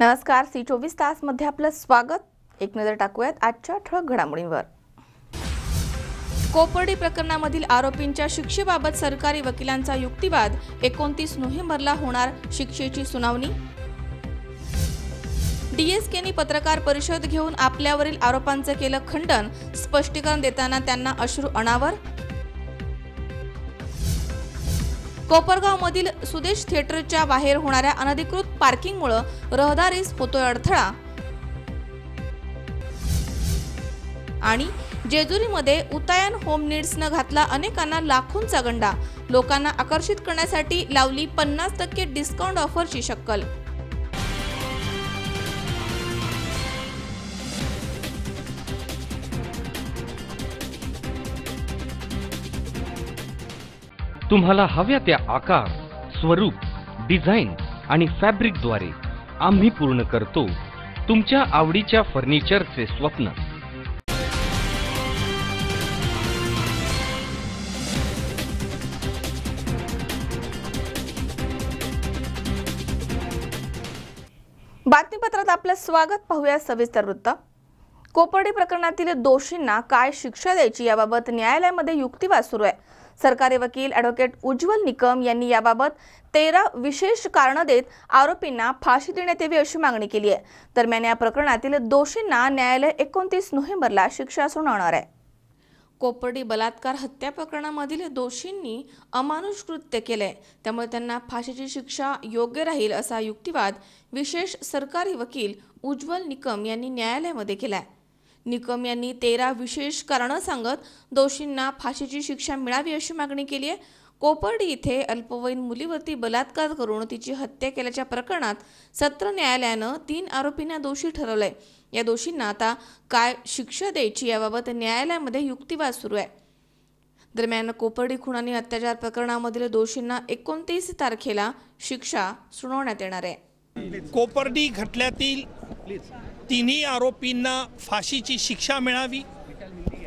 नमस्कार, सी 24 तास मध्ये आपलं स्वागत। एक नजर टाकूयात आजच्या ठळक घडामोडींवर। कोपर्डी प्रकरणामधील आरोपींच्या शिक्षेबाबत सरकारी वकिलांचा युक्तिवाद। 29 नोव्हेंबरला होणार शिक्षेची सुनावणी। डीएसकेनी पत्रकार परिषद घेऊन आपल्यावरील आरोपांचं केलं खंडन। स्पष्टीकरण देताना त्यांना अश्रू अनावर। कोपरगावमधील सुदेश थिएटरच्या बाहेर होणाऱ्या अनधिकृत पार्किंगमुळे रहदारीस होतोय अडथळा। आणि जेजुरीमध्ये उतायन होम नीड्सनं घातला अनेकांना लाखोंचा गंडा। लोकांना आकर्षित करण्यासाठी लावली 50% डिस्काउंट ऑफरची शक्कल। तुम्हाला हव्या त्या आकार, स्वरूप, डिझाइन आणि फॅब्रिकद्वारे आम्ही पूर्ण करतो तुमच्या आवडीच्या फर्निचरचे स्वप्न। बातमीपत्रात आपलं स्वागत। पाहूया सविस्तर वृत्त। कोपर्डी प्रकरणातील दोषींना काय शिक्षा द्यायची याबाबत न्यायालयामध्ये युक्तिवाद सुरू आहे। सरकारी वकील ॲडव्होकेट उज्ज्वल निकम यांनी याबाबत 13 विशेष कारण देत आरोपींना फाशी देण्यात यावी अशी मागणी केली आहे। दरम्यान या प्रकरणातील दोषींना न्यायालय 29 नोव्हेंबरला शिक्षा सुनावणार आहे। कोपर्डी बलात्कार हत्या प्रकरणामधील दोषींनी अमानुष कृत्य केले, त्यामुळे त्यांना फाशीची शिक्षा योग्य राहील असा युक्तिवाद विशेष सरकारी वकील उज्ज्वल निकम यांनी न्यायालयामध्ये केलाय। निकम यांनी 13 विशेष कारणं सांगत दोषींना फाशीची शिक्षा मिळावी अशी मागणी केली आहे। कोपर्डी इथे अल्पवयीन मुलीवरती बलात्कार करून तिची हत्या केल्याच्या प्रकरणात सत्र न्यायालयानं 3 आरोपींना दोषी ठरवलंय। या दोषींना आता काय शिक्षा द्यायची याबाबत न्यायालयामध्ये युक्तिवाद सुरू आहे। दरम्यान कोपर्डी खून आणि अत्याचार प्रकरणामधील दोषींना 29 तारखेला शिक्षा सुनावण्यात येणार आहे। कोपर्डी खटल्यातील तिन्ही आरोपींना फाशीची शिक्षा मिळावी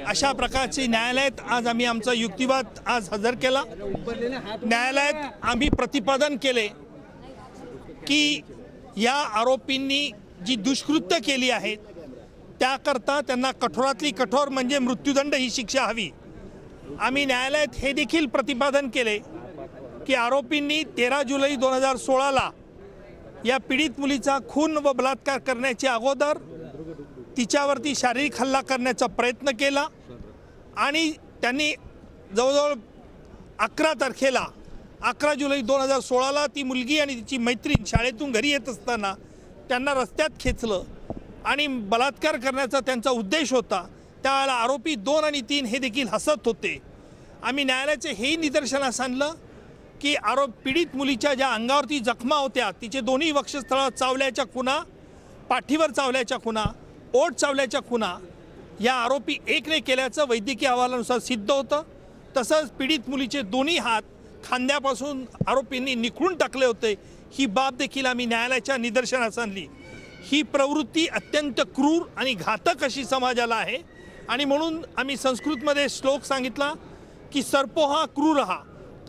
अशा प्रकारचे न्यायालयात आज आम्ही आमचा युक्तिवाद आज हजर केला। न्यायालयात आम्ही प्रतिपादन केले की या आरोपींनी जी दुष्कृत्य केली आहेत त्याकरता त्यांना कठोरातली कठोर म्हणजे मृत्यूदंड ही शिक्षा हवी। आम्ही न्यायालयात हे देखील प्रतिपादन केले की आरोपींनी 13 जुलै 2016ला या पीडित मुलीचा खून व बलात्कार करण्याच्या अगोदर तिच्यावरती शारीरिक हल्ला करण्याचा प्रयत्न केला आणि त्यांनी जवळजवळ 11 तारखेला 11 जुलै 2016ला ती मुलगी आणि तिची मैत्रीण शाळेतून घरी येत असताना त्यांना रस्त्यात खेचलं आणि बलात्कार करण्याचा त्यांचा उद्देश होता। त्यावेळेला आरोपी 2 आणि 3 हे देखील हसत होते। आम्ही न्यायालयाचे हेही निदर्शनास आणलं की पीडित मुलीच्या ज्या अंगावरती जखमा होत्या तिचे दोन्ही वक्षस्थळात चावल्याच्या खुणा, पाठीवर चावल्याच्या खुणा, ओठ चावल्याच्या खुणा या आरोपी 1ने केल्याचं वैद्यकीय अहवालानुसार सिद्ध होतं। तसंच पीडित मुलीचे दोन्ही हात खांद्यापासून आरोपींनी निखळून टाकले होते। ही बाब देखील आम्ही न्यायालयाच्या निदर्शनास आणली। ही प्रवृत्ती अत्यंत क्रूर आणि घातक अशी समाजाला आहे आणि म्हणून आम्ही संस्कृतमध्ये श्लोक सांगितला की सर्पोहा क्रूरः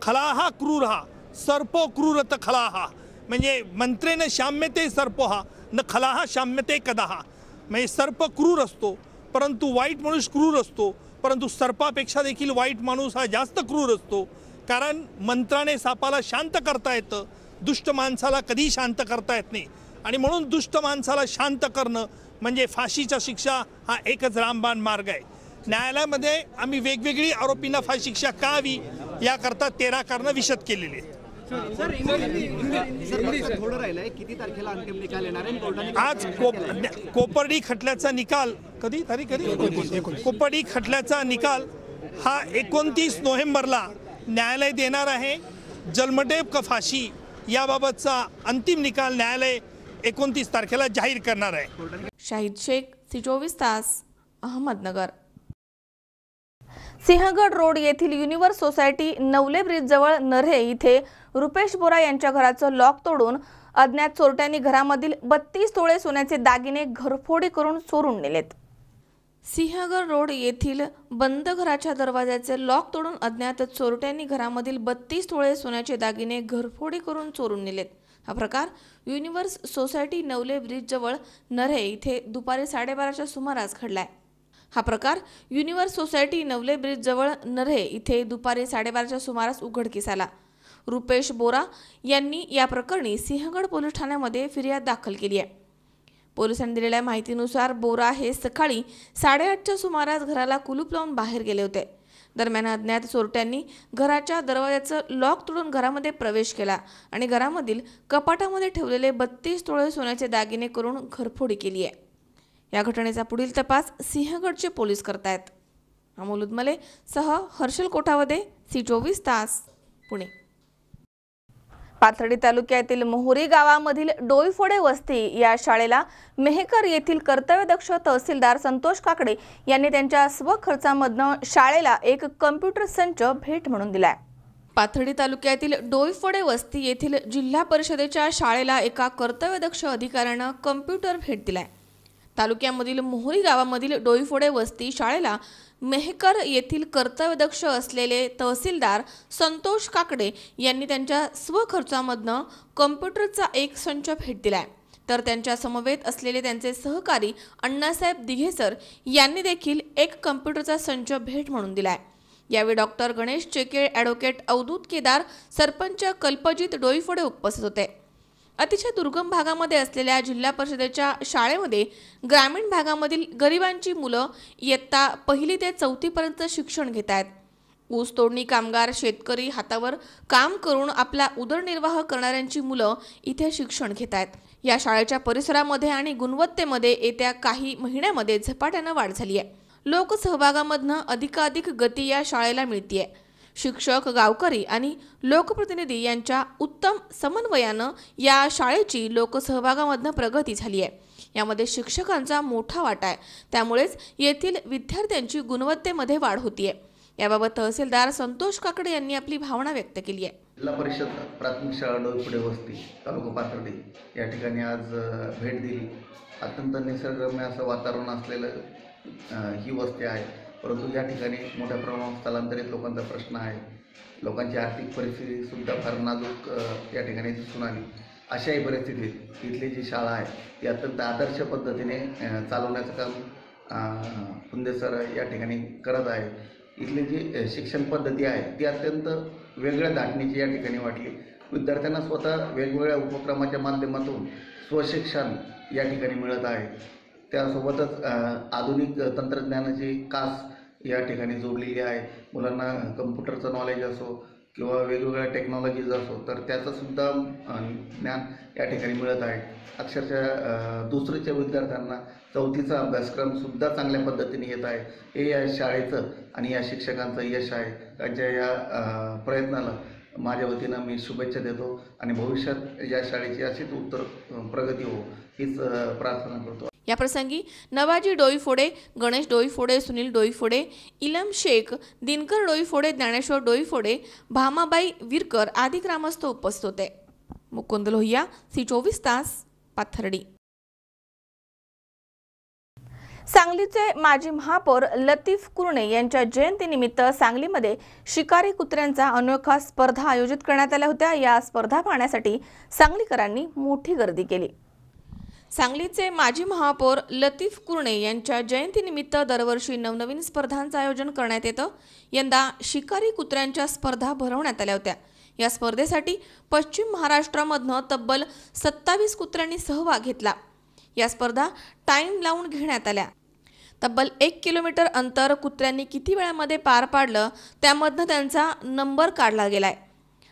खलाहा क्रूरः सर्पो क्रूरत खलाहा, म्हणजे मंत्रेन शाम्यते सर्पोहा न खलाहा शाम्यते कदाहा। म्हणजे सर्प क्रूर असतो परंतु वाईट माणूस क्रूर असतो, परंतु सर्पापेक्षा देखील वाईट माणूस हा जास्त क्रूर असतो। कारण मंत्राने सापाला शांत करता येतं, दुष्ट माणसाला कधी शांत करता येत नाही आणि म्हणून दुष्ट माणसाला शांत करणं म्हणजे फाशीचा शिक्षा हा एकच रामबाण मार्ग आहे। न्यायालयामध्ये आम्ही वेगवेगळी आरोपींना फाशी शिक्षा का हवी याकरता 13 कारणं विशद केलेली आहेत। आज कोपर्डी खटल्याचा निकाल कधी कोपर्डी खटल्याचा निकाल हा 29 नोव्हेंबरला न्यायालय देणार आहे। जन्मठेप का फाशी याबाबतचा अंतिम निकाल न्यायालय 29 तारखेला जाहीर करणार आहे। शाहिद शेख, सी 24 तास, अहमदनगर। सिंहगड रोड येथील युनिव्हर्स सोसायटी नवले ब्रिज जवळ नर्हे इथे रुपेश बोरा यांच्या घराचं लॉक तोडून अज्ञात चोरट्यांनी घरामधील 32 तोळे सोन्याचे दागिने घरफोडी करून चोरून नेलेत। सिंहगड रोड येथील बंद घराच्या दरवाजाचे लॉक तोडून अज्ञात चोरट्यांनी घरामधील 32 तोळे सोन्याचे दागिने घरफोडी करून चोरून नेलेत। हा प्रकार युनिव्हर्स सोसायटी नवले ब्रिज जवळ नऱ्हे इथे दुपारी 12:30च्या सुमारास घडलाय। हा प्रकार युनिव्हर्स सोसायटी नवले ब्रिज जवळ नऱ्हे इथे दुपारी 12:30च्या सुमारास उघडकीस आला। रुपेश बोरा यांनी या प्रकरणी सिंहगड पोलीस ठाण्यामध्ये फिर्याद दाखल केली आहे। पोलिसांनी दिलेल्या माहितीनुसार बोरा हे सकाळी 8:30च्या सुमारास घराला कुलूप लावून बाहेर गेले होते। दरम्यान अज्ञात चोरट्यांनी घराच्या दरवाजाचं लॉक तोडून घरामध्ये प्रवेश केला आणि घरामधील कपाटामध्ये ठेवलेले 32 तोळे सोन्याचे दागिने करून घरफोडी केली आहे। या घटनेचा पुढील तपास सिंहगडचे पोलीस करतायत। अमोल उदमले सह हर्षल कोठावदे, C24 तास, पुणे। पाथर्डी तालुक्यातील मोहोरी गावामधील डोईफोडे वस्ती या शाळेला मेहकर येथील कर्तव्यदक्ष तहसीलदार संतोष काकडे यांनी त्यांच्या स्वखर्चामधून शाळेला एक कम्प्युटर संच भेट म्हणून दिलाय। पाथर्डी तालुक्यातील डोईफोडे वस्ती येथील जिल्हा परिषदेच्या शाळेला एका कर्तव्यदक्ष अधिकाऱ्याने कम्प्युटर भेट दिलाय। तालुक्यामधील मोहोरी गावामधील डोईफोडे वस्ती शाळेला मेहकर येथील कर्तव्यदक्ष असलेले तहसीलदार संतोष काकडे यांनी त्यांच्या स्वखर्चामधून कम्प्युटरचा एक संच भेट दिलाय। तर त्यांच्या समवेत असलेले त्यांचे सहकारी अण्णासाहेब दिघेसर यांनी देखील एक कम्प्युटरचा संच भेट म्हणून दिलाय। यावेळी डॉक्टर गणेश चेके, ॲडव्होकेट अवधूत केदार, सरपंच कल्पजित डोईफोडे उपस्थित होते। अतिशय दुर्गम भागामध्ये असलेल्या जिल्हा परिषदेच्या शाळेमध्ये ग्रामीण भागामधील गरिबांची मुलं इयत्ता 1ली ते 4थी पर्यंत शिक्षण घेत आहेत। ऊस तोडणी कामगार, शेतकरी, हातावर काम करून आपला उदरनिर्वाह करणाऱ्यांची मुलं इथे शिक्षण घेत आहेत। या शाळेच्या परिसरामध्ये आणि गुणवत्तेमध्ये येत्या काही महिन्यामध्ये झपाट्याने वाढ झाली आहे। लोकसहभागामधनं अधिकाधिक गती या शाळेला मिळते। शिक्षक, गावकरी आणि लोकप्रतिनिधी यांच्या उत्तम समन्वयानं या शाळेची लोकसहभागामधनं प्रगती झाली आहे। यामध्ये शिक्षकांचा मोठा वाटा आहे, त्यामुळेच येथील विद्यार्थ्यांची गुणवत्तेमध्ये वाढ होतीये। याबाबत तहसीलदार संतोष काकडे यांनी आपली भावना व्यक्त केली आहे। जिल्हा परिषद प्राथमिक शाळा डोईफोडे वस्ती तालुका पाथर्डी या ठिकाणी आज भेट दिली। अत्यंत निसर्गरम्य असं वातावरण असलेलं ही वस्ती आहे, परंतु या ठिकाणी मोठ्या प्रमाणात स्थलांतरित लोकांचा प्रश्न आहे। लोकांची आर्थिक परिस्थिती सुद्धा फार नाजूक या ठिकाणी दिसून आली। अशाही परिस्थितीत इथली जी शाळा आहे ती अत्यंत आदर्श पद्धतीने चालवण्याचं काम पुंदे सर या ठिकाणी करत आहे। इथली जी शिक्षण पद्धती आहे ती अत्यंत वेगळ्या धाटणीची या ठिकाणी वाटली। विद्यार्थ्यांना स्वतः वेगवेगळ्या उपक्रमाच्या माध्यमातून स्वशिक्षण या ठिकाणी मिळत आहे। त्यासोबतच आधुनिक तंत्रज्ञानाची कास या ठिकाणी जोडलेली आहे। मुलांना कम्प्युटरचं नॉलेज असो किंवा वेगवेगळ्या टेक्नॉलॉजीज असो तर त्याचंसुद्धा ज्ञान या ठिकाणी मिळत आहे। अक्षरशः दुसरीच्या विद्यार्थ्यांना 4थीचा अभ्यासक्रमसुद्धा चांगल्या पद्धतीने येत आहे। हे या शाळेचं आणि या शिक्षकांचं यश आहे। त्यांच्या या प्रयत्नाला माझ्या वतीनं मी शुभेच्छा देतो आणि भविष्यात या शाळेची अशीच उत्तर प्रगती हो हीच प्रार्थना करतो। या प्रसंगी नवाजी डोईफोडे, गणेश डोईफोडे, सुनील डोईफोडे, इलम शेख, दिनकर डोईफोडे, ज्ञानेश्वर डोईफोडे, भामाबाई विरकर आदी ग्रामस्थ उपस्थित होते। मुकुंद लोहिया, C24 तास, पाथर्डी। सांगलीचे माजी महापौर लतीफ कुरणे यांच्या जयंतीनिमित्त सांगलीमध्ये शिकारी कुत्र्यांचा अनोखा स्पर्धा आयोजित करण्यात आल्या होत्या। या स्पर्धा पाहण्यासाठी सांगलीकरांनी मोठी गर्दी केली। सांगलीचे माजी महापौर लतीफ कुरणे यांच्या जयंतीनिमित्त दरवर्षी नवनवीन स्पर्धांचं आयोजन करण्यात येतं। यंदा शिकारी कुत्र्यांच्या स्पर्धा भरवण्यात आल्या होत्या। या स्पर्धेसाठी पश्चिम महाराष्ट्रामधनं तब्बल 27 कुत्र्यांनी सहभाग घेतला। या स्पर्धा टाइम लावून घेण्यात आल्या। तब्बल 1 किलोमीटर अंतर कुत्र्यांनी किती वेळामध्ये पार पाडलं त्यामधनं त्यांचा नंबर काढला गेलाय।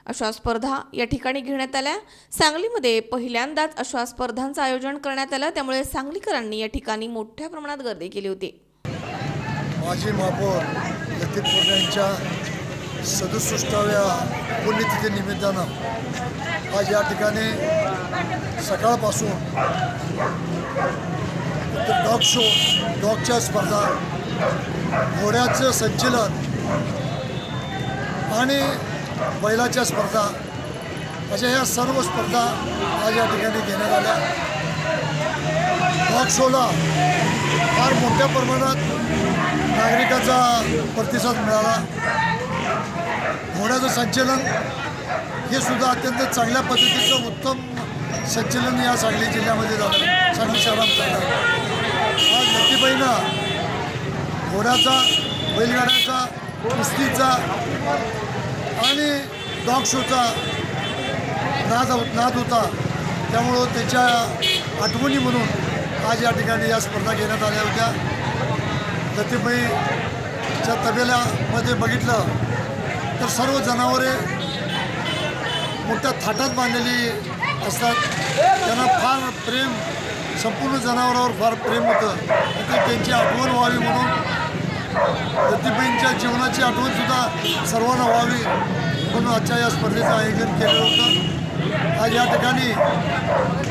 अशा स्पर्धा या ठिकाणी घेण्यात आल्या। सांगलीमध्ये पहिल्यांदाच अशा स्पर्धांचं आयोजन करण्यात आलं, त्यामुळे सांगलीकरांनी या ठिकाणी मोठ्या प्रमाणात गर्दी केली होती। माजी महापौर लतीफ कुरणे यांच्या 67व्या पुण्यतिथी निमित्तानं आज या ठिकाणी सकाळपासून डॉग शो, डॉगच्या स्पर्धा, घोड्याचं संचलन आणि बैलाच्या स्पर्धा अशा ह्या सर्व स्पर्धा आज या ठिकाणी घेण्यात आल्या। डॉग शोला फार मोठ्या प्रमाणात नागरिकांचा प्रतिसाद मिळाला। घोड्याचं संचलन हे सुद्धा अत्यंत चांगल्या पद्धतीचं उत्तम संचलन या सांगली जिल्ह्यामध्ये झालं, सांगली शहरात झालं. आज लतीबाईंना घोड्याचा, बैलगाड्याचा, कुस्तीचा आणि डॉग शोचा नाद होता. त्यामुळं त्याच्या आठवणी म्हणून आज या ठिकाणी या स्पर्धा घेण्यात आल्या होत्या. लतीबाईच्या तबेल्यामध्ये बघितलं तर सर्व जनावरे मोठ्या थाटात बांधलेली असतात. त्यांना फार प्रेम, संपूर्ण जनावरावर फार प्रेम होतं. ते त्यांची आठवण व्हावी म्हणून, लतीबाईंच्या जीवनाची आठवणसुद्धा सर्वांना व्हावी म्हणून आजच्या या स्पर्धेचं आयोजन केलं होतं. आज या ठिकाणी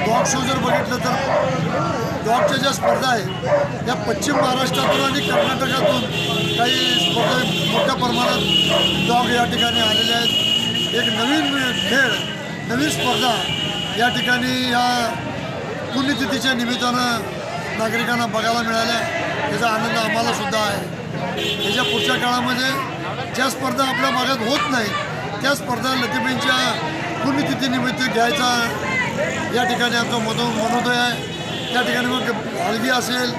डॉग शो जर बघितलं तर डॉगच्या ज्या स्पर्धा आहेत त्या पश्चिम महाराष्ट्रातून आणि कर्नाटकातून काही स्पर्धा मोठ्या प्रमाणात डॉग या ठिकाणी आलेले आहेत. एक नवीन खेळ, नवीन स्पर्धा या ठिकाणी या पुण्यतिथीच्या निमित्तानं नागरिकांना बघायला मिळाल्या. त्याचा आनंद आम्हालासुद्धा आहे. त्याच्या पुढच्या काळामध्ये ज्या स्पर्धा आपल्या भागात होत नाहीत त्या स्पर्धा लतीबाईंच्या पुण्यतिथीनिमित्त घ्यायचा या ठिकाणी आमचा मनोदय आहे. त्या ठिकाणी मग हलगी असेल,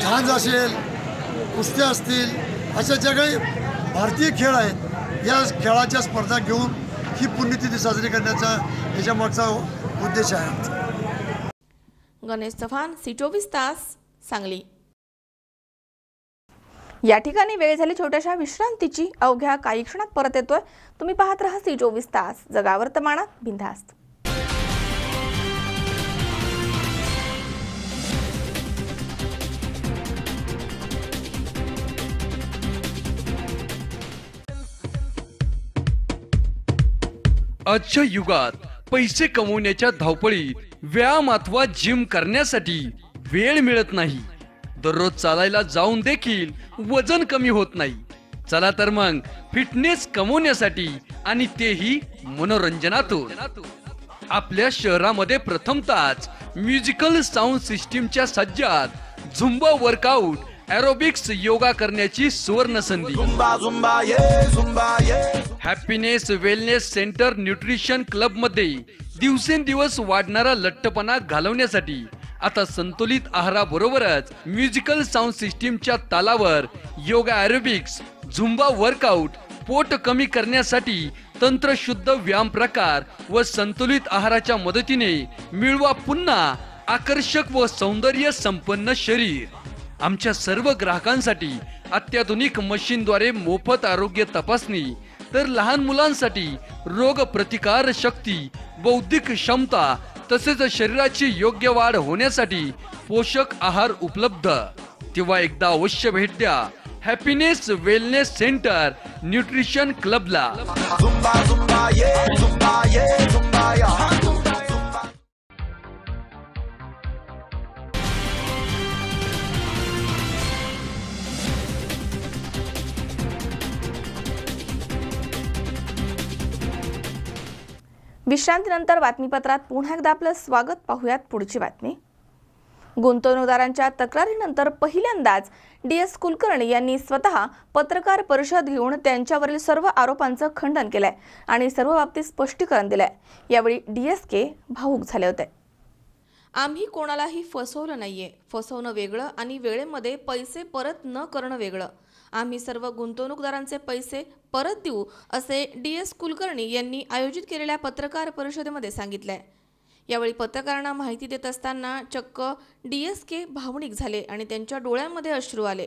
झांज असेल, कुस्त्या असतील, अशा ज्या काही भारतीय खेळ आहेत या खेळाच्या स्पर्धा घेऊन ही पुण्यतिथी साजरी करण्याचा याच्यामागचा उद्देश आहे. गणेश चव्हाण, C24 तास, सांगली. या ठिकाणी वेळ झाली छोट्याशा विश्रांतीची. अवघ्या काही क्षणात परत येतोय. तुम्ही पाहत राहा C24 तास, जगा वर्तमानात बिनधास्त. आजच्या युगात पैसे कमवण्याच्या धावपळीत व्यायाम अथवा जिम करण्यासाठी वेळ मिळत नाही. दररोज चालायला जाऊन देखील वजन कमी होत नाही. चला तर मग फिटनेस कमवण्यासाठी आणि तेही मनोरंजनातून आपल्या शहरामध्ये प्रथमतःच म्युझिकल साऊंड सिस्टीमच्या Sajjad Zumba workout, aerobics, yoga करण्याची सुवर्ण संधी. Happiness wellness centre nutrition club मध्ये दिवसेंदिवस वाढणारा लठ्ठपणा घालवण्यासाठी आता संतुलित आहाराबरोबरच म्युझिकल साऊंड सिस्टीमच्या तालावर योगा, एरोबिक्स, झुंबा वर्कआउट, पोट कमी करण्यासाठी तंत्रशुद्ध व्यायाम प्रकार व संतुलित आहाराच्या मदतीने मिळवा पुन्हा आकर्षक व सौंदर्य संपन्न शरीर. आमच्या सर्व ग्राहकांसाठी अत्याधुनिक मशीनद्वारे मोफत आरोग्य तपासणी, तर लहान मुलांसाठी रोग प्रतिकार शक्ती, बौद्धिक क्षमता तसेच शरीराची योग्य वाढ होण्यासाठी पोषक आहार उपलब्ध. तेव्हा एकदा अवश्य भेट द्या हॅपीनेस वेलनेस सेंटर न्यूट्रिशन क्लबला. विश्रांतीनंतर बातमीपत्रात पुन्हा एकदा आपलं स्वागत. पाहूयात पुढची बातमी. गुंतवणूकदारांच्या तक्रारीनंतर पहिल्यांदाच DS कुलकर्णी यांनी स्वतः पत्रकार परिषद घेऊन त्यांच्यावरील सर्व आरोपांचं खंडन केलंय आणि सर्व बाबतीत स्पष्टीकरण दिलंय. यावेळी DSK भावूक झाले होते. आम्ही कोणालाही फसवलं नाहीये. फसवणं वेगळं आणि वेळेमध्ये पैसे परत न करणं वेगळं. आम्ही सर्व गुंतवणूकदारांचे पैसे परत देऊ असे DS कुलकर्णी यांनी आयोजित केलेल्या पत्रकार परिषदेमध्ये सांगितलंय. यावेळी पत्रकारांना माहिती देत असताना चक्क DSK भावनिक झाले आणि त्यांच्या डोळ्यांमध्ये अश्रू आले.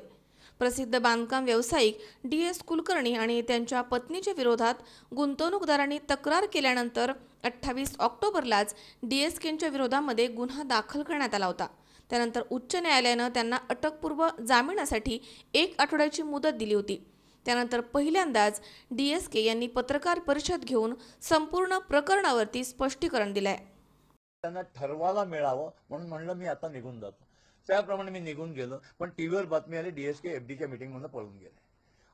प्रसिद्ध बांधकाम व्यावसायिक DS कुलकर्णी आणि त्यांच्या पत्नीच्या विरोधात गुंतवणूकदारांनी तक्रार केल्यानंतर 28 ऑक्टोबरलाच DSKच्या विरोधामध्ये गुन्हा दाखल करण्यात आला होता. त्यानंतर उच्च न्यायालयानं त्यांना अटकपूर्व जामिनासाठी 1 आठवड्याची मुदत दिली होती. त्यानंतर पहिल्यांदाच DSK यांनी पत्रकार परिषद घेऊन संपूर्ण प्रकरणावरती स्पष्टीकरण दिलंय. त्यांना ठरवायला मिळावं म्हणून म्हणलं मी आता निघून जातो. त्याप्रमाणे मी निघून गेलो. पण टीव्हीवर बातमी आली DSK FDच्या मीटिंगमधून पळून गेले.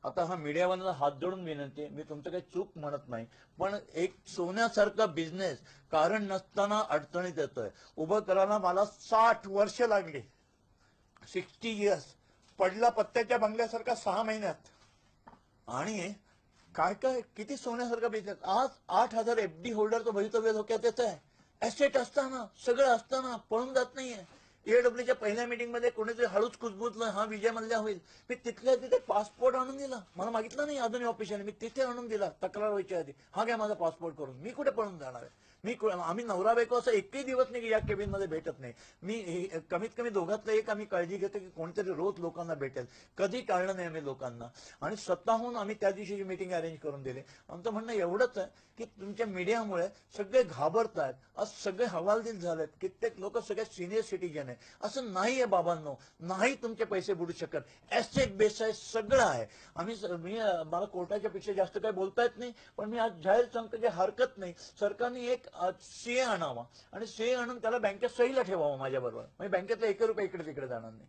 आता हा मीडियावाल्यांना हात जोडून विनंती आहे, मी तुमचं काही चूक म्हणत नाही, पण एक सोन्यासारखा बिझनेस कारण नसताना अडचणीत येतोय. उभं करायला मला 60 वर्ष लागली, 60 इयर्स. पडला पत्त्याच्या बंगल्यासारखा 6 महिन्यात. आणि काय काय किती सोन्यासारखा बिझनेस. आज 8,000 FD होल्डरचं भवितव्य धोक्यात येत आहे. ऍसेट असताना, सगळं असताना पळून जात नाहीये. AWच्या पहिल्या मीटिंगमध्ये कोणीतरी हळूच कुजबुजलं, हा विजय मल्ल्या होईल. मी तिथल्या तिथे पासपोर्ट आणून दिला, मला मागितलं नाही अजूनही ऑफिशियली, मी तिथे आणून दिला तक्रार व्हायच्या आधी. हा घ्या माझा पासपोर्ट करून. मी कुठे पळून जाणार आहे? आम्ही नवरा बायको असं एकही दिवस नाही की या केबिन मध्ये भेटत नाही. मी कमीत कमी दोघातलं एक आम्ही काळजी घेतो की कोणतरी रोज लोकांना भेटेल. कधी टाळलं नाही आम्ही लोकांना, आणि स्वतःहून आम्ही त्या दिवशीची मीटिंग अरेंज करून दिली. आमचं म्हणणं एवढंच आहे की तुमच्या मीडियामुळे सगळे घाबरतायत. आज सगळे हवालदिल झालेत, कित्येक लोक सगळे सिनियर सिटीजन आहे. असं नाही आहे बाबांनो, नाही तुमचे पैसे बुडू शकत. ऍसेट बेस आहे, सगळं आहे. मला कोर्टाच्या पेक्षा जास्त काही बोलता येत नाही, पण मी आज जाहीर सांगतो की हरकत नाही, सरकारने एक सीए आणावा आणि सीए आणून त्याला बँकेत सहीला ठेवावं माझ्या बरोबर. म्हणजे बँकेतला 1 रुपया इकडे तिकडे जाणार नाही.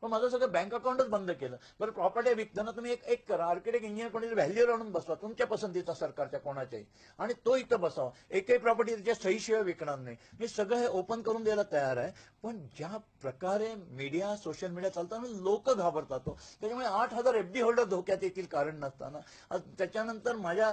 पण माझं सगळं बँक अकाउंटच बंद केलं. बरं, प्रॉपर्टी विकताना तुम्ही एक करा, आर्किटेक्ट इंजिनियर कोणी व्हॅल्यूअर आणून बसवा तुमच्या पसंतीचा, सरकारच्या कोणाच्याही, आणि तो इथं बसावा. एकही प्रॉपर्टी त्याच्या सहीशिवाय विकणार नाही. मी सगळं हे ओपन करून द्यायला तयार आहे. पण ज्या प्रकारे मीडिया, सोशल मीडिया चालताना लोक घाबरतात. त्याच्यामुळे 8,000 FD होल्डर धोक्यात येतील कारण नसताना. त्याच्यानंतर माझ्या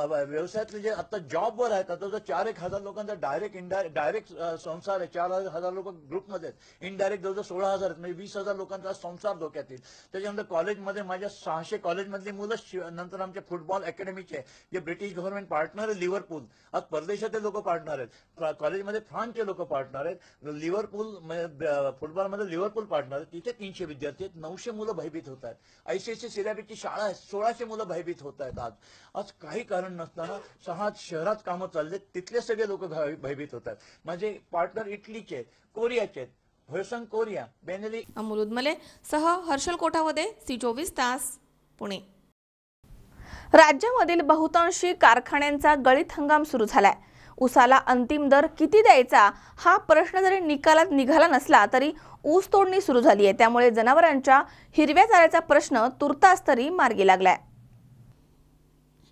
व्यवसायातले जे आता जॉबवर आहेत, आता 4,000 लोकांचा डायरेक्ट संसार आहे. 4,000 लोक ग्रुपमध्ये आहेत, इनडायरेक्ट जवळजवळ 16,000 आहेत. म्हणजे 20,000 लोकांचा संसार धोक्यात येईल. त्याच्यानंतर कॉलेजमध्ये माझ्या 600 कॉलेजमधली मुलं, नंतर आमच्या फुटबॉल अकॅडमीचे जे ब्रिटिश गव्हर्नमेंट पार्टनर आहे, लिव्हरपूल, आज परदेशातले लोक पार्टनर आहेत. कॉलेजमध्ये फ्रान्सचे लोक पार्टनर आहेत. लिव्हरपूल फुटबॉलमध्ये लिव्हरपूल पार्टनर आहेत. तिथे 300 विद्यार्थी आहेत. 900 मुलं भयभीत होत आहेत. ICSE सिलेबसची शाळा आहे, 1600 मुलं भयभीत होत आहेत. आज काही कारण नसताना 6 शहरात कामं चाललेत, तिथले सगळे लोक भयभीत होत आहेत. माझे पार्टनर इटलीचे आहेत, कोरियाचे आहेत, होयसंग कोरिया, बेनेली. अमोल उदमले सह हर्षल कोठावदे, C24 तास, पुणे. राज्यामधील बहुतांशी कारखान्यांचा गळीत हंगाम सुरू झालाय. ऊसाला अंतिम दर किती द्यायचा हा प्रश्न जरी निकालात निघाला नसला तरी ऊस तोडणी सुरू झाली आहे. त्यामुळे जनावरांच्या हिरव्या चाऱ्याचा प्रश्न तुर्तास तरी मार्गी लागलाय.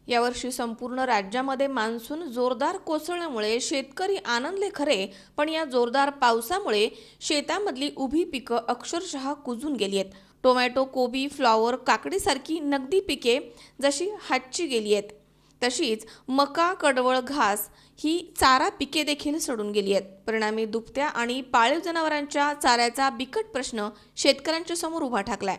यावर्षी संपूर्ण राज्यामध्ये मान्सून जोरदार कोसळल्यामुळे शेतकरी आनंदले खरे, पण या जोरदार पावसामुळे शेतामधली उभी पिकं अक्षरशः कुजून गेली आहेत. टोमॅटो, कोबी, फ्लॉवर, काकडीसारखी नगदी पिके जशी हातची गेली आहेत, तशीच मका, कडवळ, घास ही चारा पिके देखील सोडून गेली आहेत. परिणामी दुभत्या आणि पाळीव जनावरांच्या चाऱ्याचा बिकट प्रश्न शेतकऱ्यांच्या समोर उभा ठाकलाय.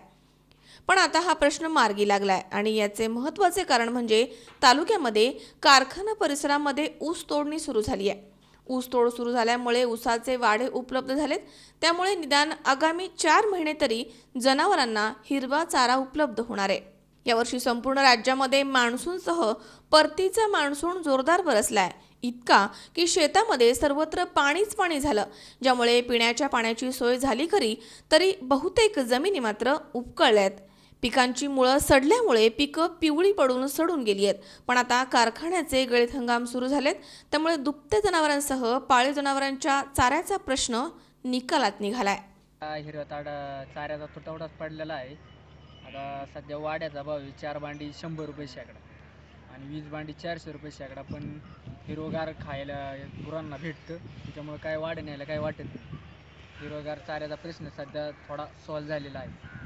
पण आता हा प्रश्न मार्गी लागलाय आणि याचे महत्त्वाचे कारण म्हणजे तालुक्यामध्ये कारखाना परिसरामध्ये ऊस तोडणी सुरू झाली आहे. ऊस तोड सुरू झाल्यामुळे ऊसाचे वाढे उपलब्ध झालेत. त्यामुळे निदान आगामी 4 महिने तरी जनावरांना हिरवा चारा उपलब्ध होणार आहे. यावर्षी संपूर्ण राज्यामध्ये मान्सूनसह परतीचा मान्सून जोरदार बरसलाय. इतका की शेतामध्ये सर्वत्र पाणीच पाणी झालं, ज्यामुळे पिण्याच्या पाण्याची सोय झाली खरी तरी बहुतेक जमिनी मात्र उपकळल्यात. पिकांची मुळं सडल्यामुळे पिकं पिवळी पडून सडून गेली आहेत. पण आता कारखान्याचे गळीत हंगाम सुरू झालेत, त्यामुळे दुभत्या जनावरांसह पाळीव जनावरांच्या चाऱ्याचा प्रश्न निकालात निघालाय. हिरव्या चाऱ्याचा तुटवडाच पडलेला आहे. आता सध्या वाड्याचा भाव 4 बांडी 100 रुपये शेकडा आणि 20 बांडी 400 रुपये शेकडा. पण हिरवगार खायला गुरांना भेटतं, त्याच्यामुळे काय वाढ न्यायला काय वाटत नाही. हिरवगार चाऱ्याचा प्रश्न सध्या थोडा सॉल्व झालेला आहे.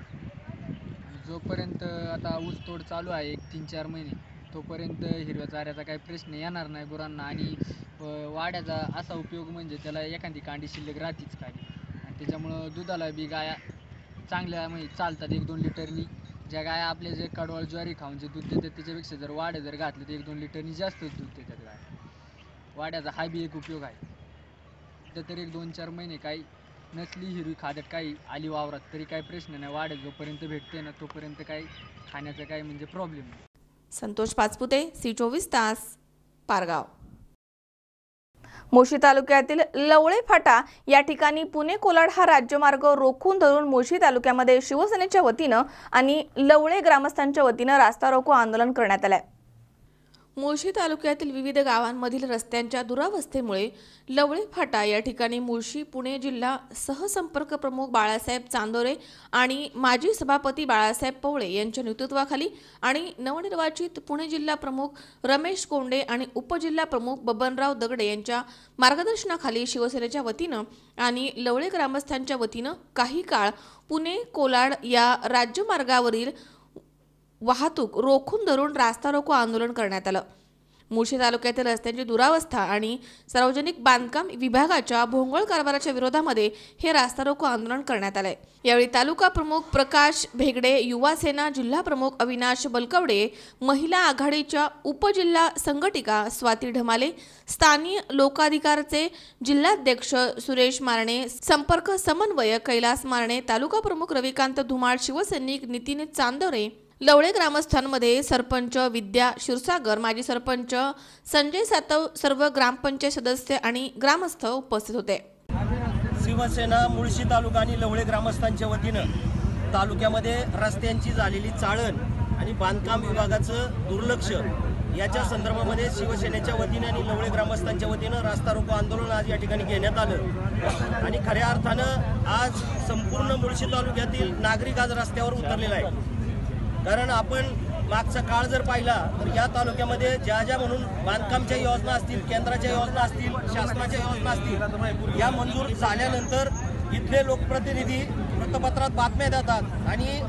जोपर्यंत आता ऊस तोड चालू आहे 1-3-4 महिने, तोपर्यंत हिरव्या चाऱ्याचा काही प्रश्न येणार नाही गुरांना. आणि वाड्याचा असा उपयोग म्हणजे त्याला एखादी कांडी शिल्लक राहतीच खाली, आणि त्याच्यामुळं दुधाला बी गाया चांगल्या म्हणजे चालतात 1-2 लिटरनी. ज्या गाया आपले जे कडवळ ज्वारी खाऊन जे दूध देतात त्याच्यापेक्षा जर वाड्या जर घातले तर 1-2 लिटरनी जास्त दूध देतात गाय. वाड्याचा हा बी एक उपयोग आहे. तर 1-2-4 महिने काही नसली हिरवी खाद्यात काही आली वावरात तरी काही प्रश्न नाही. वाड्या जोपर्यंत भेटते ना तोपर्यंत काही खाण्याचं काही म्हणजे प्रॉब्लेम नाही. संतोष पाचपुते, C24 तास, पारगाव. मोशी तालुक्यातील लवळे फाटा या ठिकाणी पुणे कोलाड हा राज्यमार्ग रोखून धरून मोशी तालुक्यामध्ये शिवसेनेच्या वतीनं आणि लवळे ग्रामस्थांच्या वतीनं रास्ता रोको आंदोलन करण्यात आलंय. मुळशी तालुक्यातील विविध गावांमधील रस्त्यांच्या दुरावस्थेमुळे लवळे फाटा या ठिकाणी मुळशी पुणे जिल्हा सहसंपर्क प्रमुख बाळासाहेब चांदोरे आणि माजी सभापती बाळासाहेब पवळे यांच्या नेतृत्वाखाली आणि नवनिर्वाचित पुणे जिल्हा प्रमुख रमेश कोंडे आणि उपजिल्हा प्रमुख बबनराव दगडे यांच्या मार्गदर्शनाखाली शिवसेनेच्या वतीनं आणि लवळे ग्रामस्थांच्या वतीनं काही काळ पुणे कोलाड या राज्यमार्गावरील वाहतूक रोखून धरून रास्ता रोको आंदोलन करण्यात आलं. मुळशी तालुक्यातील रस्त्यांची दुरावस्था आणि सार्वजनिक बांधकाम विभागाच्या भोंगळ कारभाराच्या विरोधामध्ये हे रास्ता रोको आंदोलन करण्यात आले। यावेळी तालुका प्रमुख प्रकाश भेगडे, युवा सेना जिल्हा प्रमुख अविनाश बलकवडे, महिला आघाडीच्या उपजिल्हा संघटिका स्वाती ढमाले, स्थानीय लोकाधिकारचे जिल्हाध्यक्ष सुरेश मारणे, संपर्क समन्वयक कैलास मारणे, तालुका प्रमुख रविकांत धुमाळ, शिवसैनिक नितीन चांदोरे, लवळे ग्रामस्थांमध्ये सरपंच विद्या क्षीरसागर, माजी सरपंच संजय सातव, सर्व ग्रामपंचायत सदस्य आणि ग्रामस्थ उपस्थित होते। शिवसेना मुळशी तालुका आणि लवळे ग्रामस्थांच्या वतीनं तालुक्यामध्ये रस्त्यांची झालेली चाळण आणि बांधकाम विभागाचं दुर्लक्ष याच्या संदर्भामध्ये शिवसेनेच्या वतीने आणि लवळे ग्रामस्थांच्या वतीनं रास्ता रोको आंदोलन आज या ठिकाणी घेण्यात आलं आणि खऱ्या अर्थानं आज संपूर्ण मुळशी तालुक्यातील नागरिक आज रस्त्यावर उतरलेला आहे। कारण आपण मागचा काळ जर पाहिला तर या तालुक्यामध्ये ज्या ज्या म्हणून बांधकामच्या योजना असतील, केंद्राच्या योजना असतील, शासनाच्या योजना असतील, या मंजूर झाल्यानंतर इथले लोकप्रतिनिधी वृत्तपत्रात बातम्या देतात आणि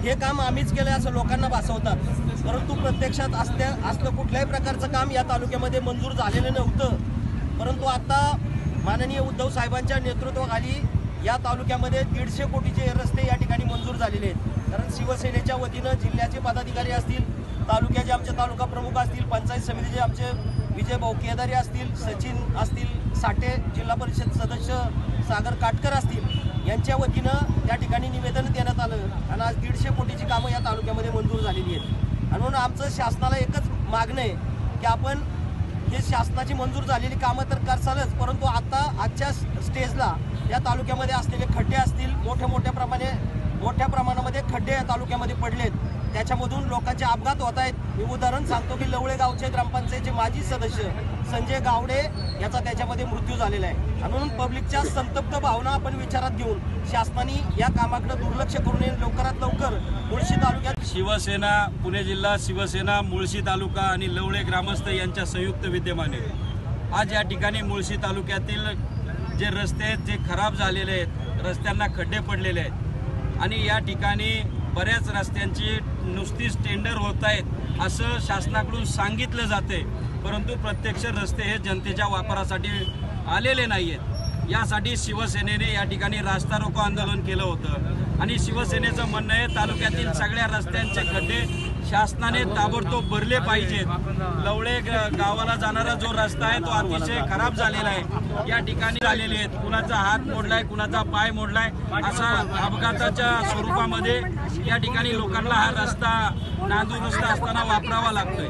हे काम आम्हीच केलं असं लोकांना भासवतात, परंतु प्रत्यक्षात असलं कुठल्याही प्रकारचं काम या तालुक्यामध्ये मंजूर झालेलं नव्हतं। परंतु आता माननीय उद्धव साहेबांच्या नेतृत्वाखाली या तालुक्यामध्ये 150 कोटीचे रस्ते या ठिकाणी मंजूर झालेले आहेत। कारण शिवसेनेच्या वतीनं जिल्ह्याचे पदाधिकारी असतील, तालुक्याचे आमचे तालुका प्रमुख असतील, पंचायत समितीचे आमचे विजय भाऊ केदारी असतील, सचिन असतील, साठे जिल्हा परिषद सदस्य सागर काटकर असतील, यांच्या वतीनं त्या ठिकाणी निवेदन देण्यात आलं आणि आज 150 कोटीची कामं या तालुक्यामध्ये मंजूर झालेली आहेत। आणि म्हणून आमचं शासनाला एकच मागणं आहे की आपण हे शासनाची मंजूर झालेली कामं तर करसालच, परंतु आता आजच्या स्टेजला या तालुक्यामध्ये असलेले खड्डे असतील, मोठ्या प्रमाणामध्ये खड्डे या तालुक्यामध्ये पडलेत, त्याच्यामधून लोकांचे अपघात होत आहेत। मी उदाहरण सांगतो की लवळे गावचे ग्रामपंचायतचे माजी सदस्य संजय गावडे याचा त्याच्यामध्ये मृत्यू झालेला आहे। म्हणून पब्लिकच्या संतप्त भावना आपण विचारात घेऊन शासनाने या कामाकडे दुर्लक्ष करू नये, लवकरात लवकर मुळशी तालुक्यात शिवसेना पुणे जिल्हा, शिवसेना मुळशी तालुका आणि लवळे ग्रामस्थ यांच्या संयुक्त विद्यमाने आज या ठिकाणी मुळशी तालुक्यातील जे रस्ते आहेत जे खराब झालेले आहेत, रस्त्यांना खड्डे पडलेले आहेत आणि या ठिकाणी बऱ्याच रस्त्यांची नुसतीच टेंडर होत आहेत असं शासनाकडून सांगितलं जाते, परंतु प्रत्यक्ष रस्ते हे जनतेच्या वापरासाठी आलेले नाही आहेत। यासाठी शिवसेनेने या ठिकाणी रास्ता रोको आंदोलन केलं होतं आणि शिवसेनेचं म्हणणं आहे तालुक्यातील सगळ्या रस्त्यांचे खड्डे शासनाने ताबडतोब भरले पाहिजेत। लवळे गावाला जाणारा जो रस्ता आहे तो अतिशय खराब झालेला आहे, या ठिकाणी झालेले आहेत, कुणाचा हात मोडलाय, कुणाचा पाय मोडलाय, असा अपघाताच्या स्वरूपामध्ये या ठिकाणी लोकांना हा रस्ता नादुरुस्त असताना वापरावा लागतोय।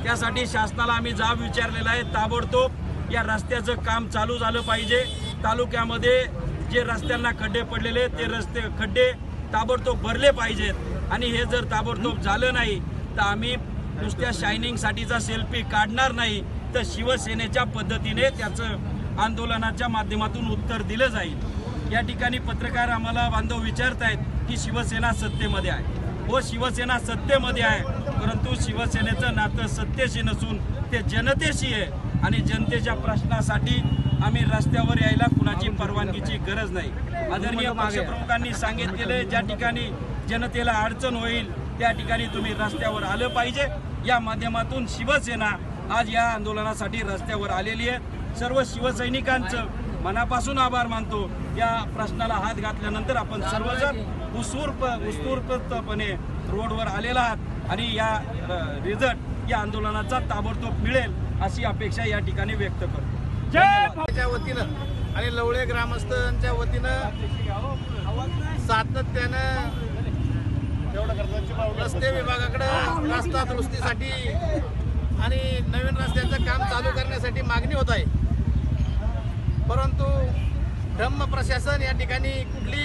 त्यासाठी शासनाला आम्ही जाब विचारलेला आहे, ताबडतोब या रस्त्याचं काम चालू झालं पाहिजे। तालुक्यामध्ये जे रस्त्यांना खड्डे पडलेले ते खड्डे ताबडतोब भरले पाहिजेत आणि हे जर ताबडतोब झालं नाही तर आम्ही नुसत्या शायनिंगसाठीचा सेल्फी काढणार नाही, तर शिवसेनेच्या पद्धतीने त्याचं आंदोलनाच्या माध्यमातून उत्तर दिलं जाईल। या ठिकाणी पत्रकार आम्हाला बांधव विचारतायत की शिवसेना सत्तेमध्ये आहे। हो, शिवसेना सत्तेमध्ये आहे, परंतु शिवसेनेचं नातं सत्तेशी नसून ते जनतेशी आहे आणि जनतेच्या प्रश्नासाठी आम्ही रस्त्यावर यायला कुणाची परवानगीची गरज नाही। आदरणीय पक्षप्रमुखांनी सांगितलेले ज्या ठिकाणी जनतेला अडचण होईल त्या ठिकाणी तुम्ही रस्त्यावर आलं पाहिजे। या माध्यमातून शिवसेना आज या आंदोलनासाठी रस्त्यावर आलेली आहे। सर्व शिवसैनिकांचं मनापासून आभार मानतो। या प्रश्नाला हात घातल्यानंतर आपण सर्वजण उत्स्फूर्तपणे रोडवर आलेला आहात आणि या रिझल्ट या आंदोलनाचा ताबडतोब मिळेल अशी अपेक्षा या ठिकाणी व्यक्त करतो। च्या वतीनं आणि लवळे ग्रामस्थांच्या वतीनं सातत्यानं रस्ते विभागाकडे रस्ता दुरुस्तीसाठी आणि नवीन रस्त्याचं काम चालू करण्यासाठी मागणी होत आहे, परंतु ब्रह्म प्रशासन या ठिकाणी कुठली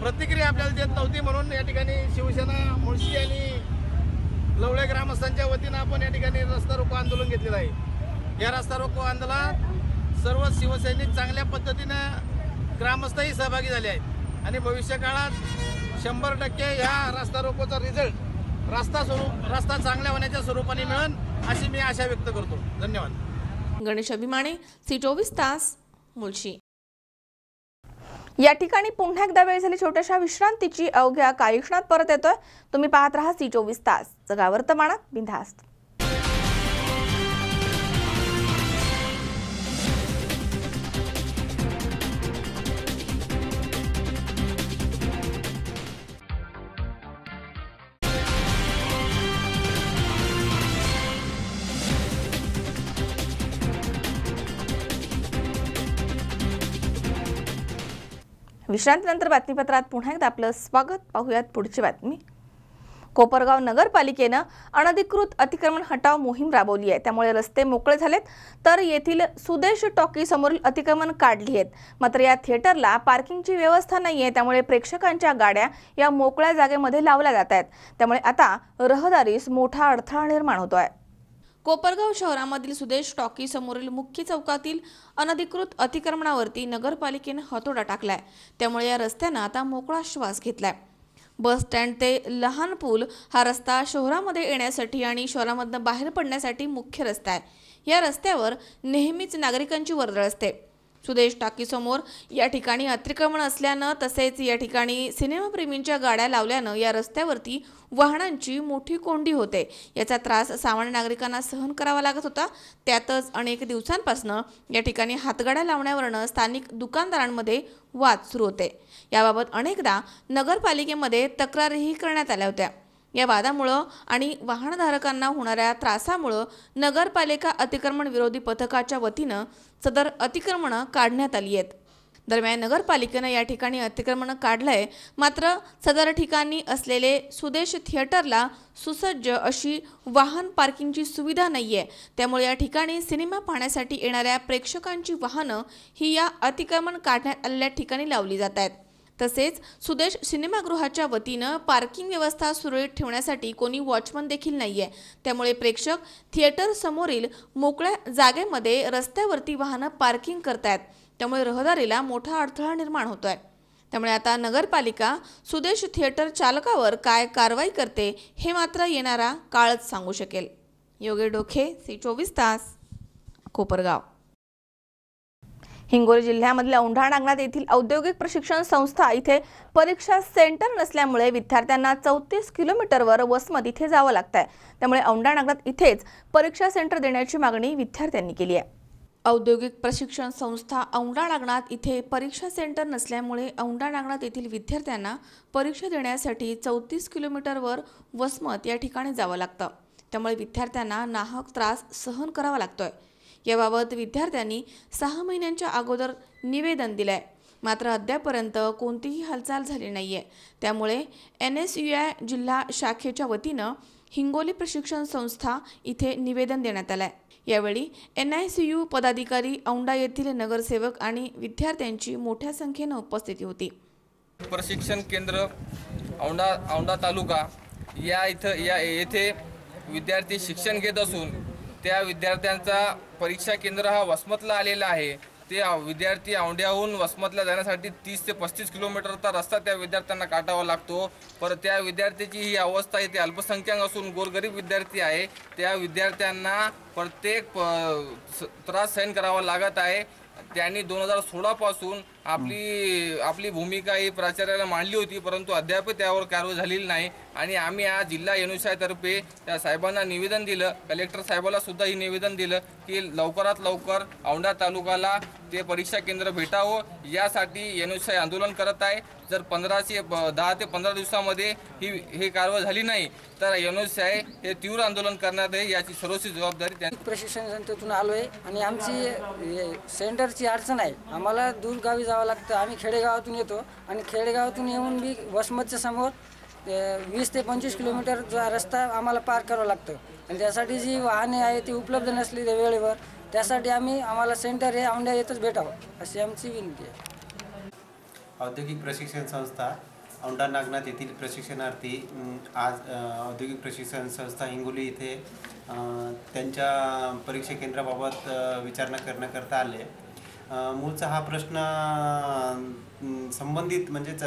प्रतिक्रिया आपल्याला देत नव्हती। म्हणून या ठिकाणी शिवसेना मुळशी आणि लवळे ग्रामस्थांच्या वतीनं आपण या ठिकाणी रस्ता रोको आंदोलन घेतलेलं आहे। या रस्ता रोको आंदोलनात सर्व शिवसैनिक चांगल्या पद्धतीनं ग्रामस्थही सहभागी झाले आहेत आणि भविष्य काळात 100% ह्या रस्ता रोकोचा रिझल्ट रस्ता चांगल्या होण्याच्या स्वरूपाने मिळेल अशी मी आशा व्यक्त करतो। धन्यवाद। गणेश अभिमाने, C24 तास, मुळशी। या ठिकाणी पुन्हा एकदा वेळ झाली छोट्याशा विश्रांतीची। अवघ्या काही क्षणात परत येतोय। तुम्ही पाहत राहा C24 तास, जगा वर्तमानात बिनधास्त। विश्रांतीनंतर बातमीपत्रात पुन्हा एकदा आपलं स्वागत. पाहूयात पुढची बातमी. कोपरगाव नगरपालिकेनं अनधिकृत अतिक्रमण हटाव मोहीम राबवली आहे. त्यामुळे रस्ते मोकळे झालेत, तर येथील सुदेश टॉकी समोरील अतिक्रमण काढली आहेत. मात्र या थिएटरला पार्किंगची व्यवस्था नाहीये, त्यामुळे प्रेक्षकांच्या गाड्या या मोकळ्या जागेमध्ये लावल्या जात आहेत. त्यामुळे आता रहदारीस मोठा अडथळा निर्माण होतोय. कोपरगाव शहरामधील सुदेश टॉकी समोरील मुख्य चौकातील अनधिकृत अतिक्रमणावरती नगरपालिकेने हातोडा टाकलाय. त्यामुळे या रस्त्यानं आता मोकळा श्वास घेतलाय. बस स्टँड ते लहान पूल हा रस्ता शहरामध्ये येण्यासाठी आणि शहरामधून बाहेर पडण्यासाठी मुख्य रस्ता आहे. या रस्त्यावर नेहमीच नागरिकांची वर्दळ असते. सुदेश टाकी समोर या ठिकाणी अतिक्रमण असल्यानं तसेच या ठिकाणी सिनेमाप्रेमींच्या गाड्या लावल्यानं या रस्त्यावरती वाहनांची मोठी कोंडी होते. याचा त्रास सामान्य नागरिकांना सहन करावा लागत होता. त्यातच अनेक दिवसांपासून या ठिकाणी हातगाड्या लावण्यावरनं स्थानिक दुकानदारांमध्ये वाद सुरू होते. याबाबत अनेकदा नगरपालिकेमध्ये तक्रारीही करण्यात आल्या होत्या. या वादामुळं आणि वाहनधारकांना होणाऱ्या त्रासामुळं नगरपालिका अतिक्रमण विरोधी पथकाच्या वतीनं सदर अतिक्रमणं काढण्यात आली आहेत. दरम्यान नगरपालिकेनं या ठिकाणी अतिक्रमण काढलंय. मात्र सदर ठिकाणी असलेले सुदेश थिएटरला सुसज्ज अशी वाहन पार्किंगची सुविधा नाहीये. त्यामुळे या ठिकाणी सिनेमा पाहण्यासाठी येणाऱ्या प्रेक्षकांची वाहनं ही या अतिक्रमण काढण्यात आलेल्या ठिकाणी लावली जात आहेत. तसेच सुदेश सिनेमागृहाच्या वतीनं पार्किंग व्यवस्था सुरळीत ठेवण्यासाठी कोणी वॉचमन देखील नाहीये. त्यामुळे प्रेक्षक थिएटर समोरील मोकळ्या जागेमध्ये रस्त्यावरती वाहनं पार्किंग करतायत. त्यामुळे रहदारीला मोठा अडथळा निर्माण होतोय. त्यामुळे आता नगरपालिका सुदेश थिएटर चालकावर काय कारवाई करते हे मात्र येणारा काळच सांगू शकेल. योगेश डोखे, C24 तास, कोपरगाव. हिंगोली जिल्ह्यामधल्या औंढा नागनाथ येथील औद्योगिक प्रशिक्षण संस्था इथे परीक्षा सेंटर नसल्यामुळे विद्यार्थ्यांना 34 किलोमीटरवर वसमत इथे जावं लागतंय. त्यामुळे औंढा नागनाथ इथेच परीक्षा सेंटर देण्याची मागणी विद्यार्थ्यांनी केली आहे. औद्योगिक प्रशिक्षण संस्था औंढा नागनाथ इथे परीक्षा सेंटर नसल्यामुळे औंढा नागनाथ येथील विद्यार्थ्यांना परीक्षा देण्यासाठी 34 किलोमीटरवर वसमत या ठिकाणी जावं लागतं. त्यामुळे विद्यार्थ्यांना नाहक त्रास सहन करावा लागतोय. याबाबत विद्यार्थ्यांनी 6 महिन्यांच्या अगोदर निवेदन दिलंय. मात्र अद्यापर्यंत कोणतीही हालचाल झाली नाहीये. त्यामुळे NSUI जिल्हा शाखेच्या वतीनं हिंगोली प्रशिक्षण संस्था इथे निवेदन देण्यात आलंय. यावेळी NICU पदाधिकारी, औंढा येथील नगरसेवक आणि विद्यार्थ्यांची मोठ्या संख्येनं उपस्थिती होती. प्रशिक्षण केंद्र औंढा तालुका येथे विद्यार्थी शिक्षण घेत असून त्या विद्यार्थ्यांचा परीक्षा केंद्र हा वसमतला आलेला आहे. ते विद्यार्थी औंढ्याहून वसमतला जाण्यासाठी 30 ते 35 किलोमीटरचा रस्ता त्या विद्यार्थ्यांना काढावा लागतो. पर त्या विद्यार्थ्याची ही अवस्था इथे अल्पसंख्याक असून गोरगरीब विद्यार्थी आहे. त्या विद्यार्थ्यांना प्रत्येक त्रास सहन करावा लागत आहे. त्यांनी 2016 पासून आपली भूमिका ही प्राचार्याला मांडली होती, परंतु अद्याप त्यावर कारवाई झालेली नाही. आणि आम्ही आज जिल्हा NSUI तर्फे त्या साहेबांना निवेदन दिलं, कलेक्टर साहेबाला सुद्धा ही निवेदन दिलं की लवकरात लवकर औंढा तालुक्याला ते परीक्षा केंद्र भेटावं. यासाठी NSUI आंदोलन करत आहे. जर 10 ते 15 दिवसामध्ये ही कारवाई झाली नाही तर NSUI हे तीव्र आंदोलन करणार आहे. याची सर्वस्वी जबाबदारी त्यांनी. प्रशिक्षण संस्थेतून आलो आहे आणि आमची सेंटरची अडचण आहे. आम्हाला दूर गावी जावं लागतं. आम्ही खेडेगावातून येतो आणि खेडेगावातून येऊन बी वसमतच्या समोर 20 ते 25 किलोमीटरचा रस्ता आम्हाला पार करावा लागतं. आणि त्यासाठी जी वाहने आहे ती उपलब्ध नसली त्या वेळेवर, त्यासाठी आम्हाला सेंटर हे औंढा येथच भेटावं अशी आमची विनंती आहे. औद्योगिक प्रशिक्षण संस्था औंढा नागनाथ येथील प्रशिक्षणार्थी आज औद्योगिक प्रशिक्षण संस्था हिंगोली इथे त्यांच्या परीक्षा केंद्राबाबत विचारणा करण्याकरता आले. मूळचा हा प्रश्न संबंधित म्हणजेच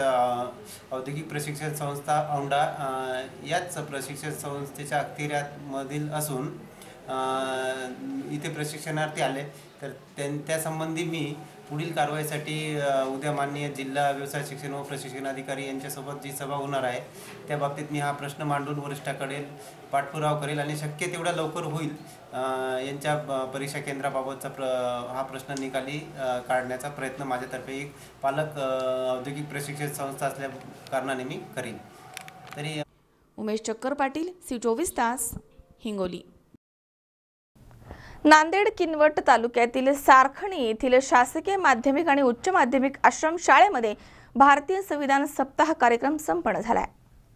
औद्योगिक प्रशिक्षण संस्था औंढा याच प्रशिक्षण संस्थेच्या अखत्यारीमधील असून इथे प्रशिक्षणार्थी आले. तर त्यासंबंधी मी पुढील कारवाईसाठी उद्या माननीय जिल्हा व्यवसाय शिक्षण व प्रशिक्षण अधिकारी यांच्यासोबत जी सभा होणार आहे त्या बाबतीत मी हा प्रश्न मांडून वरिष्ठाकडे पाठपुरावा करेल आणि शक्य तेवढा लवकर होईल यांच्या परीक्षा केंद्राबाबतचा हा प्रश्न निकाली काढण्याचा प्रयत्न माझ्यातर्फे एक पालक औद्योगिक प्रशिक्षण संस्था असल्या कारणाने मी करीन. तरी उमेश चक्कर पाटील, C24 तास, हिंगोली. नांदेड किनवट तालुक्यातील सारखणी येथील शासकीय माध्यमिक आणि उच्च माध्यमिक आश्रम शाळेमध्ये भारतीय संविधान सप्ताह कार्यक्रम संपन्न झालाय।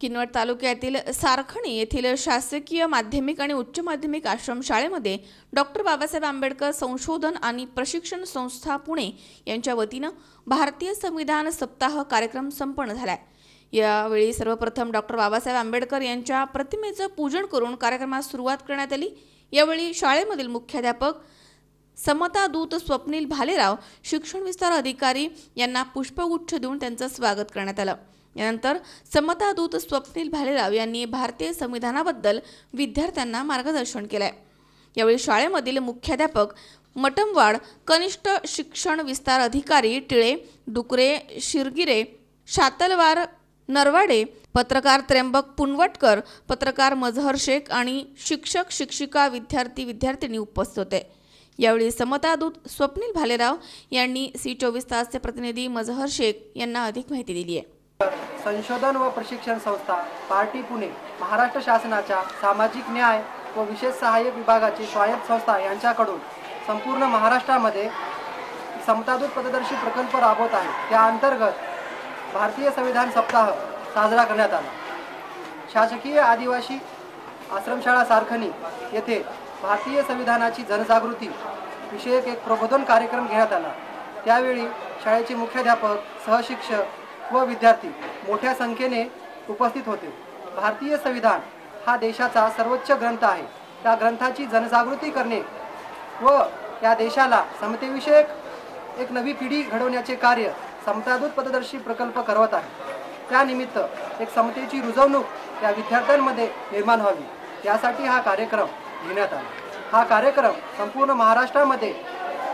किनवट तालुक्यातील सारखणी येथील शासकीय माध्यमिक आणि उच्च माध्यमिक आश्रमशाळेमध्ये डॉक्टर बाबासाहेब आंबेडकर संशोधन आणि प्रशिक्षण संस्था पुणे यांच्या वतीनं भारतीय संविधान सप्ताह कार्यक्रम संपन्न झालाय। यावेळी सर्वप्रथम डॉक्टर बाबासाहेब आंबेडकर यांच्या प्रतिमेचं पूजन करून कार्यक्रमास सुरुवात करण्यात आली। यावेळी शाळेमधील मुख्याध्यापक समता दूत स्वप्नील भालेराव, शिक्षण विस्तार अधिकारी यांना पुष्पगुच्छ देऊन त्यांचं स्वागत करण्यात आलं। यानंतर समता दूत स्वप्नील भालेराव यांनी भारतीय संविधानाबद्दल विद्यार्थ्यांना मार्गदर्शन केलंय। यावेळी शाळेमधील मुख्याध्यापक मटमवाड, कनिष्ठ शिक्षण विस्तार अधिकारी टिळे, डुकरे, शिरगिरे, शातलवार, नरवाडे, पत्रकार त्र्यंबक पुनवटकर, पत्रकार मजहर शेख आणि शिक्षक शिक्षिका विद्यार्थी उपस्थित होते। यावेळी समता दूत स्वप्नील भालेराव यांनी C24 तासचे प्रतिनिधी मजहर शेख यांना अधिक माहिती दिली आहे। संशोधन व प्रशिक्षण संस्था पार्टी पुणे, महाराष्ट्र शासनाच्या सामाजिक न्याय व विशेष सहाय्यक विभागाची स्वायत्त संस्था यांच्याकडून संपूर्ण महाराष्ट्रामध्ये समतादूत पथदर्शी प्रकल्प राबवत आहे। त्या अंतर्गत भारतीय संविधान सप्ताह साजरा करण्यात आला। शासकीय आदिवासी आश्रमशाळा सारखणी येथे भारतीय संविधानाची जनजागृती विषयक एक प्रबोधन कार्यक्रम घेण्यात आला। त्यावेळी शाळेचे मुख्याध्यापक, सहशिक्षक व विद्यार्थी मोठ्या संख्येने उपस्थित होते। भारतीय संविधान हा देशाचा सर्वोच्च ग्रंथ आहे। त्या ग्रंथाची जनजागृती करणे व या देशाला समतेविषयक एक नवी पिढी घडवण्याचे कार्य समतादूत पथदर्शी प्रकल्प करवत आहे। त्यानिमित्त एक समतेची रुजवणूक या विद्यार्थ्यांमध्ये निर्माण व्हावी यासाठी हा कार्यक्रम घेण्यात आला। हा कार्यक्रम संपूर्ण महाराष्ट्रामध्ये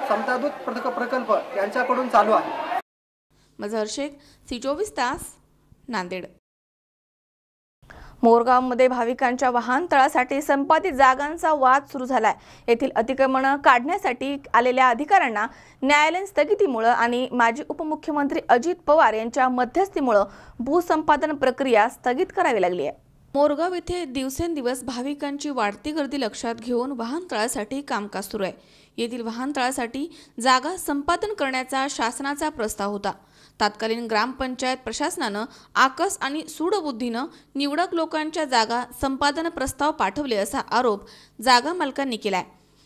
समतादूत प्रकल्प यांच्याकडून चालू आहे। मजहर शेख, C24 तास, नांदेड। मोरगावमध्ये भाविकांच्या वाहनतळासाठी संपादित जागांचा वाद सुरू झालाय। येथील अतिक्रमण काढण्यासाठी आलेल्या अधिकाऱ्यांना न्यायालयीन स्थगितीमुळे आणि माजी उपमुख्यमंत्री अजित पवार यांच्या मध्यस्थीमुळे भूसंपादन प्रक्रिया स्थगित करावी लागली आहे। मोरगाव येथे दिवसेंदिवस भाविकांची वाढती गर्दी लक्षात घेऊन वाहनतळासाठी कामकाज सुरू आहे। येथील वाहनतळासाठी जागा संपादन करण्याचा शासनाचा प्रस्ताव होता। तत्कालीन ग्रामपंचायत प्रशासनानं आकस आणि सूडबुद्धीनं निवडक लोकांच्या जागा संपादन प्रस्ताव पाठवले असा आरोप जागा मालकांनी केलाय।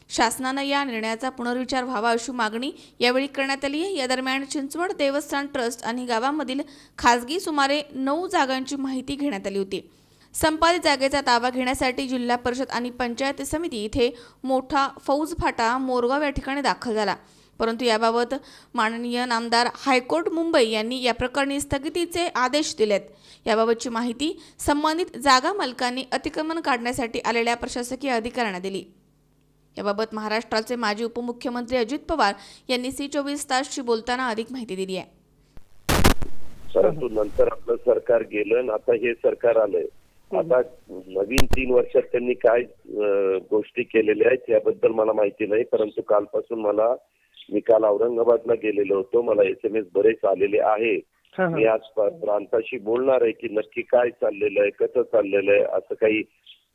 शासनानं या निर्णयाचा पुनर्विचार व्हावा अशी मागणी यावेळी करण्यात आली आहे। या दरम्यान चिंचवड देवस्थान ट्रस्ट आणि गावामधील खासगी सुमारे 9 जागांची माहिती घेण्यात आली होती। संपादित जागेचा ताबा घेण्यासाठी जिल्हा परिषद आणि पंचायत समिती इथे मोठा फौजफाटा मोरगाव या ठिकाणी दाखल झाला। परंतु याबाबत माननीय नामदार हायकोर्ट मुंबई यांनी या प्रकरणी स्थगितीचे आदेश दिलेत। याबाबतची माहिती संबंधित जागा मालकांनी अतिक्रमण काढण्यासाठी आलेल्या प्रशासकीय अधिकाऱ्यांना दिली। याबाबत महाराष्ट्राचे माजी उपमुख्यमंत्री अजित पवार यांनी C24 तासशी बोलताना अधिक माहिती दिली आहे। परंतु नंतर आपलं सरकार गेलं, आता हे सरकार आलंय। आता नवीन 3 वर्षात त्यांनी काय गोष्टी केलेल्या आहेत याबद्दल मला माहिती नाही, परंतु कालपासून मी काल औरंगाबादला गेलेलो होतो। मला SMS बरेच आलेले आहे। मी आज प्रांताशी बोलणार आहे की नक्की काय चाललेलं आहे, कसं चाललेलं आहे। असं काही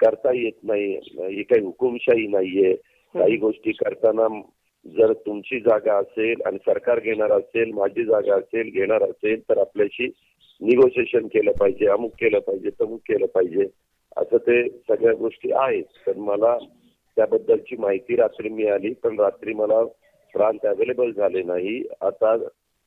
करता येत नाही, ही काही हुकुमशाही नाहीये। काही गोष्टी करताना जर तुमची जागा असेल आणि सरकार घेणार असेल, माझी जागा असेल, घेणार असेल तर आपल्याशी निगोशिएशन केलं पाहिजे, अमुक केलं पाहिजे, तमुक केलं पाहिजे, असं ते सगळ्या गोष्टी आहेत। तर मला त्याबद्दलची माहिती रात्री मिळाली, पण रात्री मला प्रांत अवेलेबल झाले नाही। आता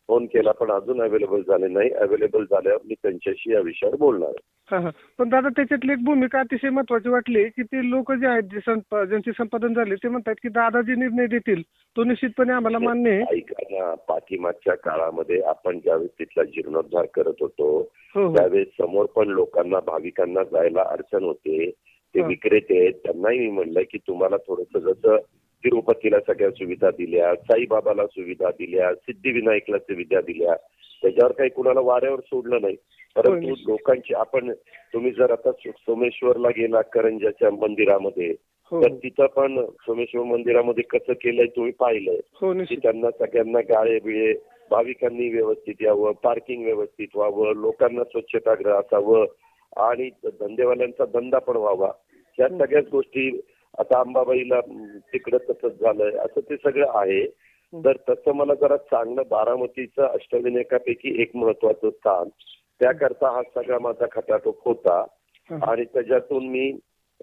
फोन केला पण अजून अवेलेबल झाले नाही। अवेलेबल झाल्यावर मी त्यांच्याशी या विषयावर बोलणार आहे। पण दादा त्याच्यातली एक भूमिका अतिशय महत्वाची वाटली की ते लोक जे आहेत ज्यांचे संपादन झाले ते म्हणतात की दादा जे निर्णय देतील तो निश्चितपणे आम्हाला मान्य आहे। ऐका ना, पाठीमागच्या काळामध्ये आपण ज्यावेळेस तिथला जीर्णोद्धार करत होतो त्यावेळेस समोर पण लोकांना, भाविकांना जायला अडचण होते। ते विक्रेते आहेत, त्यांनाही मी म्हणलं की तुम्हाला थोडंसं जसं तिरुपतीला सगळ्या सुविधा दिल्या, साईबाबाला सुविधा दिल्या, सिद्धिविनायकला सुविधा दिल्या, त्याच्यावर काही कुणाला वाऱ्यावर सोडलं नाही। परंतु लोकांची तुम्ही जर आता सोमेश्वरला गेला करंजाच्या मंदिरामध्ये, तर तिथं पण सोमेश्वर मंदिरामध्ये कसं केलंय तुम्ही पाहिलंय की त्यांना सगळ्यांना गाळे बिळे, भाविकांनी व्यवस्थित यावं, पार्किंग व्यवस्थित व्हावं, लोकांना स्वच्छतागृह असावं आणि धंदेवाल्यांचा धंदा पण व्हावा, या सगळ्याच गोष्टी। आता अंबाबाईला तिकडं तसंच झालंय, असं ते सगळं आहे। तर तसं मला जरा चांगलं बारामतीचं अष्टविनायकापैकी एक महत्वाचं स्थान, त्याकरता हा सगळा माझा खटाटोप होता. आणि त्याच्यातून मी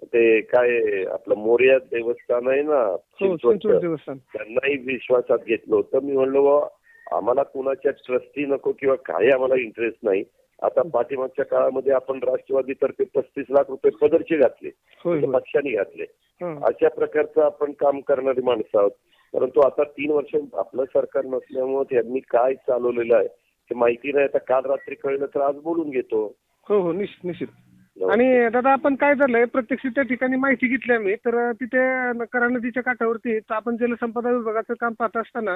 ते काय आपलं मोरया देवस्थान आहे ना, देवस्थान, त्यांनाही विश्वासात घेतलं होतं. मी म्हणलो आम्हाला कुणाच्या ट्रस्टी नको किंवा काही आम्हाला इंटरेस्ट नाही. आता पाठीमागच्या काळामध्ये आपण राष्ट्रवादीतर्फे 35 लाख रुपये पदरचे घातले, पक्षाने घातले. अशा प्रकारचं आपण काम करणारी माणसं आहोत. परंतु आता 3 वर्ष आपलं सरकार नसल्यामुळे त्यांनी काय चालवलेलं आहे ते माहिती नाही. आता काल रात्री कळलं तर आज बोलून घेतो. हो निश्चित. आणि दादा आपण काय झालंय, प्रत्यक्ष त्या ठिकाणी माहिती घेतली आम्ही, तर तिथे करा नदीच्या काठावरती आपण जलसंपदा विभागाचं काम पाहत असताना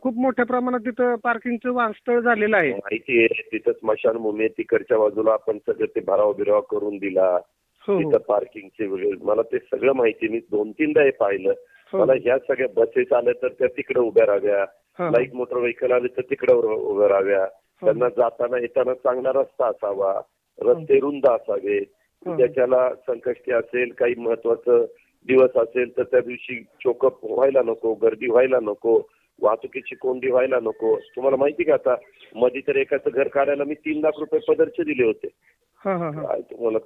खूप मोठ्या प्रमाणात तिथं पार्किंगचं वाहनस्थळ झालेलं आहे. माहिती आहे, तिथं स्मशानभूमी आहे, तिकडच्या बाजूला आपण सगळं ते भराव बिराव करून दिला. तिथं पार्किंगचे वगैरे मला ते सगळं माहिती. मी 2-3दा हे पाहिलं. मला ह्या सगळ्या बसेस आल्या तर त्या तिकडे उभ्या राहाव्या, लाईट मोटर व्हेकल आले तर तिकडे उभ्या राहाव्या. त्यांना जाताना येताना चांगला रस्ता असावा, रस्ते रुंद असावे. त्याच्याला संकष्टी असेल, काही महत्वाचं दिवस असेल तर त्या दिवशी चोकअप व्हायला नको, गर्दी व्हायला नको, वाहतुकीची कोंडी व्हायला नको. तुम्हाला माहिती का, आता मध्ये तर एकाचं घर काढायला मी 3 लाख रुपये पदरचे दिले होते. तुम्हाला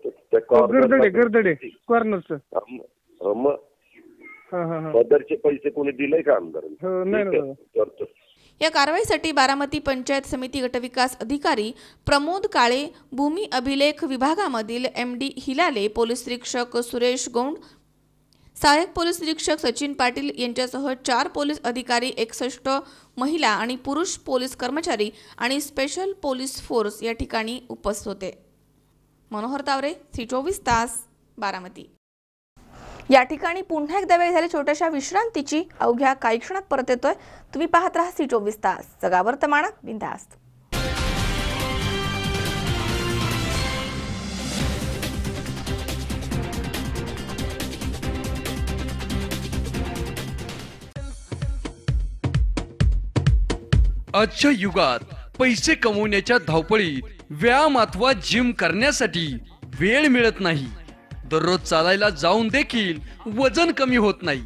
पदरचे पैसे कोणी दिले का आमदारांनी? या कारवाईसाठी बारामती पंचायत समिती गटविकास अधिकारी प्रमोद काळे, भूमी अभिलेख विभागामधील MD हिलाले, पोलीस निरीक्षक सुरेश गौंड, सहाय्यक पोलीस निरीक्षक सचिन पाटील यांच्यासह 4 पोलीस अधिकारी, 61 महिला आणि पुरुष पोलीस कर्मचारी आणि स्पेशल पोलीस फोर्स या ठिकाणी उपस्थित होते. मनोहर तावरे, C24 तास, बारामती. या ठिकाणी पुन्हा एकदा वेळ झाली छोट्याशा विश्रांतीची. अवघ्या काही क्षणात परत येतोय. तुम्ही पाहत राहा C24 तास, जगा वर्तमानात बिनधास्त. आजच्या युगात पैसे कमवण्याच्या धावपळीत व्यायाम अथवा जिम करण्यासाठी वेळ मिळत नाही. दररोज चालायला जाऊन देखील वजन कमी होत नाही.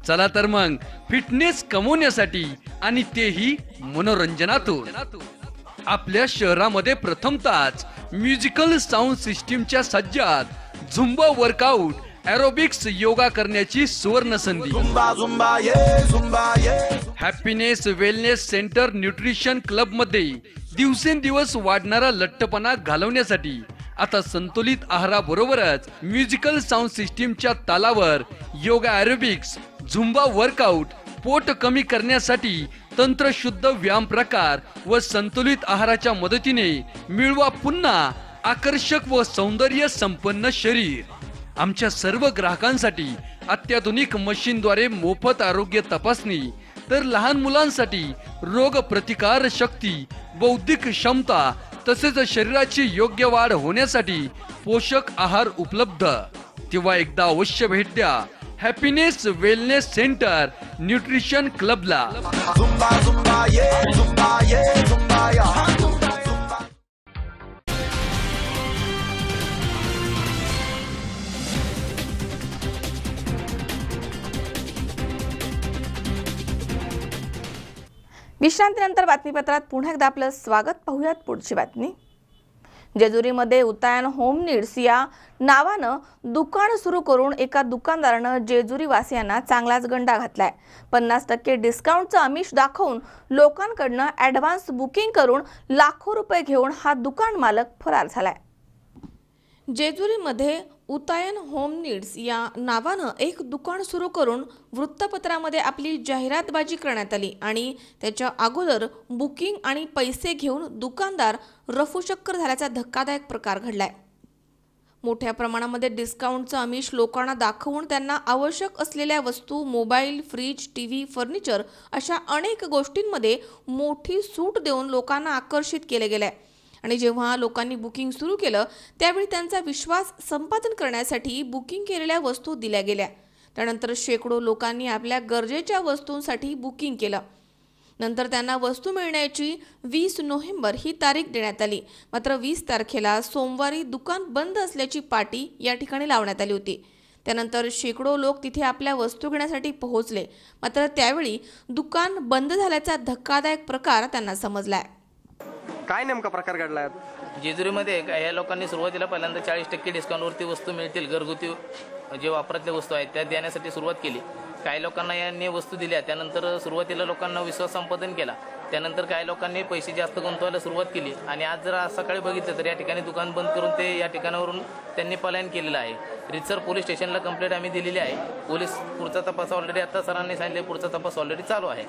चला तर मग फिटनेस कमवण्यासाठी आणि तेही मनोरंजनातून आपल्या शहरामध्ये प्रथमतःच म्युझिकल साऊंड सिस्टीमच्या Sajjad Zumba workout, aerobics, yoga करण्याची सुवर्ण संधी. Happiness wellness centre nutrition club मध्ये दिवसेंदिवस वाढणारा लठ्ठपणा घालवण्यासाठी आता संतुलित आहाराबरोबरच म्युझिकल साऊंड सिस्टीमच्या तालावर योगा, एरोबिक्स, झुंबा वर्कआउट, पोट कमी करण्यासाठी तंत्रशुद्ध व्यायाम प्रकार व संतुलित आहाराच्या मदतीने मिळवा पुन्हा आकर्षक व सौंदर्य संपन्न शरीर. आमच्या सर्व ग्राहकांसाठी अत्याधुनिक मशीनद्वारे मोफत आरोग्य तपासणी, तर लहान मुलांसाठी रोग प्रतिकार शक्ती, बौद्धिक क्षमता तसेच शरीराची योग्य वाढ होण्यासाठी पोषक आहार उपलब्ध. तेव्हा एकदा अवश्य भेट द्या हॅपीनेस वेलनेस सेंटर न्यूट्रिशन क्लबला. विश्रांतीनंतर बातमीपत्रात पुन्हा एकदा आपलं स्वागत. पाहूयात पुढची बातमी. जेजुरीमध्ये उतायन होम नीड्स या नावानं दुकान सुरू करून एका दुकानदारानं जेजुरी वासियांना चांगलाच गंडा घातलाय. 50% डिस्काउंटचं आमिष दाखवून लोकांकडनं ॲडव्हान्स बुकिंग करून लाखो रुपये घेऊन हा दुकान मालक फरार झालाय. जेजुरीमध्ये उतायन होम नीड्स या नावानं एक दुकान सुरू करून वृत्तपत्रामध्ये आपली जाहिरातबाजी करण्यात आली आणि त्याच्या अगोदर बुकिंग आणि पैसे घेऊन दुकानदार रफूचक्कर झाल्याचा धक्कादायक प्रकार घडलाय. मोठ्या प्रमाणामध्ये डिस्काउंटचं आमिष लोकांना दाखवून त्यांना आवश्यक असलेल्या वस्तू, मोबाईल, फ्रीज, टीव्ही, फर्निचर अशा अनेक गोष्टींमध्ये मोठी सूट देऊन लोकांना आकर्षित केले गेले आणि जेव्हा लोकांनी बुकिंग सुरू केलं त्यावेळी त्यांचा विश्वास संपादन करण्यासाठी बुकिंग केलेल्या वस्तू दिल्या गेल्या. त्यानंतर शेकडो लोकांनी आपल्या गरजेच्या वस्तूंसाठी बुकिंग केलं. नंतर त्यांना वस्तू मिळण्याची 20 नोव्हेंबर ही तारीख देण्यात आली. मात्र 20 तारखेला सोमवारी दुकान बंद असल्याची पाटी या ठिकाणी लावण्यात आली होती. त्यानंतर शेकडो लोक तिथे आपल्या वस्तू घेण्यासाठी पोहोचले, मात्र त्यावेळी दुकान बंद झाल्याचा धक्कादायक प्रकार त्यांना समजलाय. काय नेमका प्रकार घडलाय? जेजुरीमध्ये या लोकांनी सुरुवातीला पहिल्यांदा 40% डिस्काउंटवरती वस्तू मिळतील, घरगुती जे वापरातल्या वस्तू आहेत त्या देण्यासाठी सुरुवात केली. काही लोकांना यांनी वस्तू दिल्या, त्यानंतर सुरुवातीला लोकांना विश्वास संपादन केला. त्यानंतर काही लोकांनी पैसे जास्त गुंतवायला सुरुवात केली आणि आज जर सकाळी बघितलं तर या ठिकाणी दुकान बंद करून ते या ठिकाणावरून त्यांनी पलायन केलेलं आहे. रितसर पोलीस स्टेशनला कंप्लेंट आम्ही दिलेली आहे. पोलीस पुढचा तपास ऑलरेडी आता सरांनी सांगितले पुढचा तपास ऑलरेडी चालू आहे.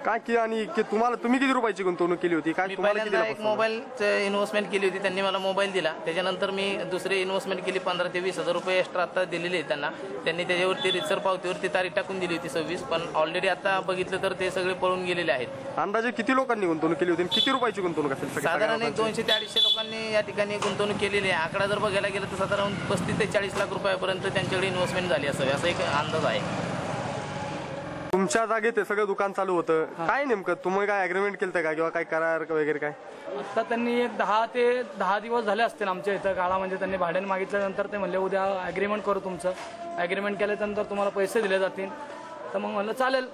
काय की आणि तुम्ही किती रुपयाची गुंतवणूक केली होती? काय तुम्हाला किती एक मोबाईलचं इन्व्हेस्टमेंट केली होती, त्यांनी मला मोबाईल दिला. त्याच्यानंतर मी दुसरी इन्व्हेस्टमेंट केली 15 ते 20 हजार रुपये एक्स्ट्रा आता दिलेले आहेत त्यांना. त्यांनी त्याच्यावरती रितसर पावतीवरती तारीख टाकून दिली होती 26, पण ऑलरेडी आता बघितलं तर ते सगळे पळून गेलेले आहेत. अंदाजे किती लोकांनी गुंतवणूक केली होती? किती रुपयाची गुंतवणूक असेल? साधारण 200 ते 250 लोकांनी या ठिकाणी गुंतवणूक केलेली आहे. आकडा जर बघायला गेलं तर साधारण 35 ते 40 लाख रुपयापर्यंत त्यांच्याकडे इन्व्हेस्टमेंट झाली असावी असा एक अंदाज आहे. तुमच्या जागेत ते सगळं दुकान चालू होतं, काय नेमकं तुम्ही काय अग्रीमेंट केलं का किंवा काय करार वगैरे काय? आता त्यांनी एक 10 ते 10 दिवस झाले असतील आमच्या इथं काळा, म्हणजे त्यांनी भाड्याने मागितल्यानंतर ते म्हणले उद्या ॲग्रीमेंट करू तुमचं. ॲग्रीमेंट केल्यानंतर तुम्हाला पैसे दिले जातील. तर मग म्हणलं चालेल.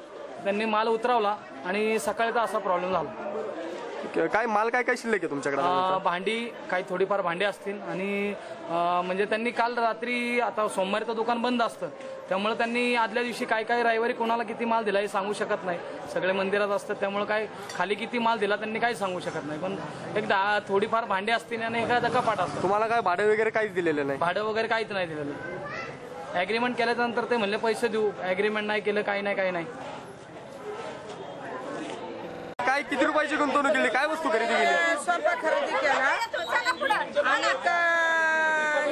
त्यांनी माल उतरवला आणि सकाळी तर असा प्रॉब्लेम झाला. काय माल काय शिल्लक आहे तुमच्याकडे? भांडी काही थोडीफार भांडी असतील आणि म्हणजे त्यांनी काल रात्री, आता सोमवारी तर दुकान बंद असतं त्यामुळे त्यांनी आदल्या दिवशी काय रविवारी कोणाला किती माल दिला हे सांगू शकत नाही. सगळे मंदिरात असतात त्यामुळे काय खाली किती माल दिला त्यांनी काही सांगू शकत नाही. पण एकदा थोडीफार भांडी असतील आणि एखादा कपाट असतं. तुम्हाला काय भाडे वगैरे काहीच दिलेलं नाही? भाडं वगैरे काहीच नाही दिलेलं. ॲग्रीमेंट केल्यानंतर ते म्हणले पैसे देऊ, ॲग्रीमेंट नाही केलं, काही नाही. काय किती रुपयाची गुंतवणूक केली? काय वस्तू खरेदी केली? स्वयंपाक खरेदी केला आणि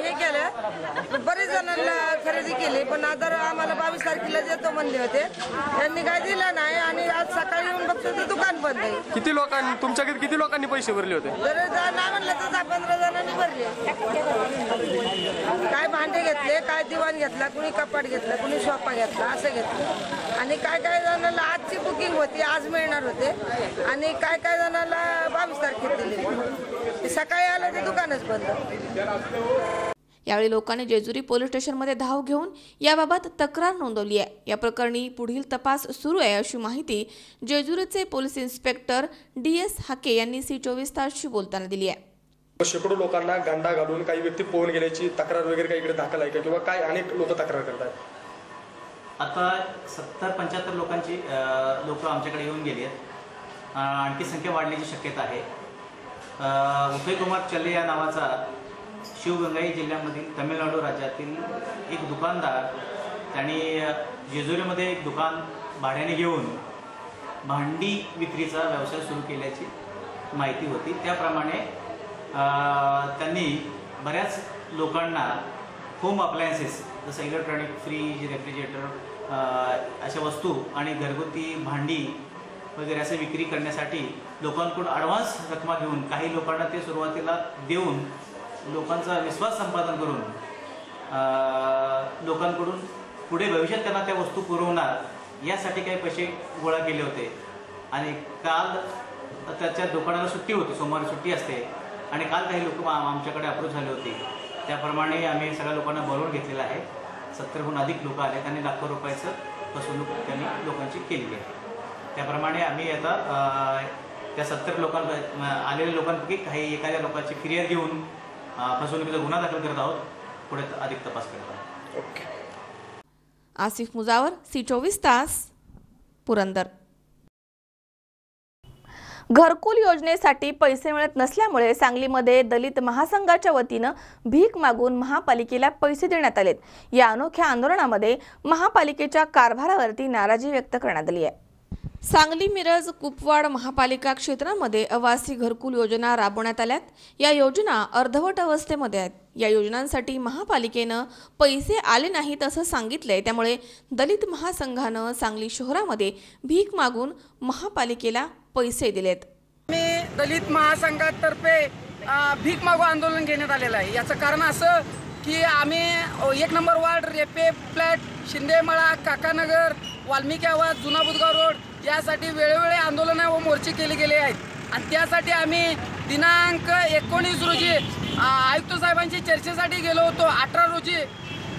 हे केलं, बरेच जणांना खरेदी केली. पण आता आम्हाला 22 तारखेला देतो म्हणले होते, त्यांनी काय दिलं नाही आणि आज सकाळी येऊन बघतो तर दुकान बंद आहे. किती लोकांनी तुमच्याकडे किती लोकांनी पैसे भरले होते? जर नाही म्हणलं तर 10-15 जणांनी भरले. काय भांडे घेतले, काय दिवाण घेतला, कुणी कपाट घेतला, कुणी सोफा घेतला, असं घेतलं. आणि काय जणांना आजची बुकिंग होती, आज मिळणार होते आणि काय जणांना 22 तारखेला दिले. सकाळी आलं ते दुकानच बंद. यावेळी लोकांनी जेजुरी पोलीस स्टेशनमध्ये धाव घेऊन याबाबत तक्रार नोंदवली आहे. या प्रकरणी पुढील तपास सुरू आहे अशी माहिती जेजुरीचे पोलीस इन्स्पेक्टर DS हाके यांनी C24 तासशी बोलताना दिली आहे. शेकडो लोकांना गांडा घालून काही व्यक्ती पळून गेल्याची तक्रार वगैरे काही इकडे दाखल आहे का किंवा काय अनेक लोक तक्रार करतात? आता 70-75 लोकांची लोक आमच्याकडे येऊन गेली आहेत. आणखी संख्या वाढण्याची शक्यता आहे. उदय कुमार चल्ले या नावाचा शिवगंगाई जिल्ह्यामधील तमिळनाडू राज्यातील एक दुकानदार, त्यांनी जेजुरीमध्ये एक दुकान भाड्याने घेऊन भांडी विक्रीचा व्यवसाय सुरू केल्याची माहिती होती. त्याप्रमाणे त्यांनी बऱ्याच लोकांना होम अप्लायन्सेस जसं इलेक्ट्रॉनिक फ्रीज, रेफ्रिजरेटर अशा वस्तू आणि घरगुती भांडी वगैरे असे विक्री करण्यासाठी लोकांकडून ॲडव्हान्स रकमा घेऊन काही लोकांना ते सुरुवातीला देऊन लोकांचा विश्वास संपादन करून लोकांकडून पुढे भविष्यात त्यांना त्या वस्तू पुरवणार यासाठी काही पैसे गोळा केले होते. आणि काल त्याच्या दुकानाला सुट्टी होती, सोमवारी सुट्टी असते आणि काल काही लोक आमच्याकडे अप्रोच झाले होते. त्याप्रमाणे आम्ही सगळ्या लोकांना बोलवून घेतलेलं आहे. 70हून अधिक लोक आले, त्यांनी लाखो रुपयाचं फसवणूक त्यांनी लोकांची केलेली आहे. त्याप्रमाणे आम्ही आता त्या 70 लोकांना आलेल्या लोकांपैकी काही एखाद्या लोकांची फिर्याद घेऊन फसवणुकीचा गुन्हा दाखल करत आहोत. पुढे अधिक तपास करत आहोत. ओके. आसिफ मुजावर, C24 तास, पुरंदर. घरकुल योजनेसाठी पैसे मिळत नसल्यामुळे सांगलीमध्ये दलित महासंघाच्या वतीनं भीक मागून महापालिकेला पैसे देण्यात आलेत. या अनोख्या आंदोलनामध्ये महापालिकेच्या कारभारावरती नाराजी व्यक्त करण्यात आली आहे. सांगली, मिरज, कुपवाड महापालिका क्षेत्रामध्ये आवासी घरकुल योजना राबवण्यात आल्यात. या योजना अर्धवट अवस्थेमध्ये आहेत. या योजनांसाठी महापालिकेनं पैसे आले नाहीत असं सांगितलंय. त्यामुळे दलित महासंघानं सांगली शहरामध्ये भीक मागून महापालिकेला पैसे दिलेत. मी दलित महासंघातर्फे भीक मागू आंदोलन घेण्यात आलेलं आहे. याचं कारण असं की आम्ही 1 number ward, रेपे flat, शिंदेमळा, Kakanagar, Valmiki आवाज, जुना बुधगाव रोड यासाठी वेळोवेळी आंदोलन व मोर्चे केले गेले आहेत. आणि त्यासाठी आम्ही दिनांक 19 रोजी आयुक्त साहेबांची चर्चेसाठी गेलो होतो. 18 रोजी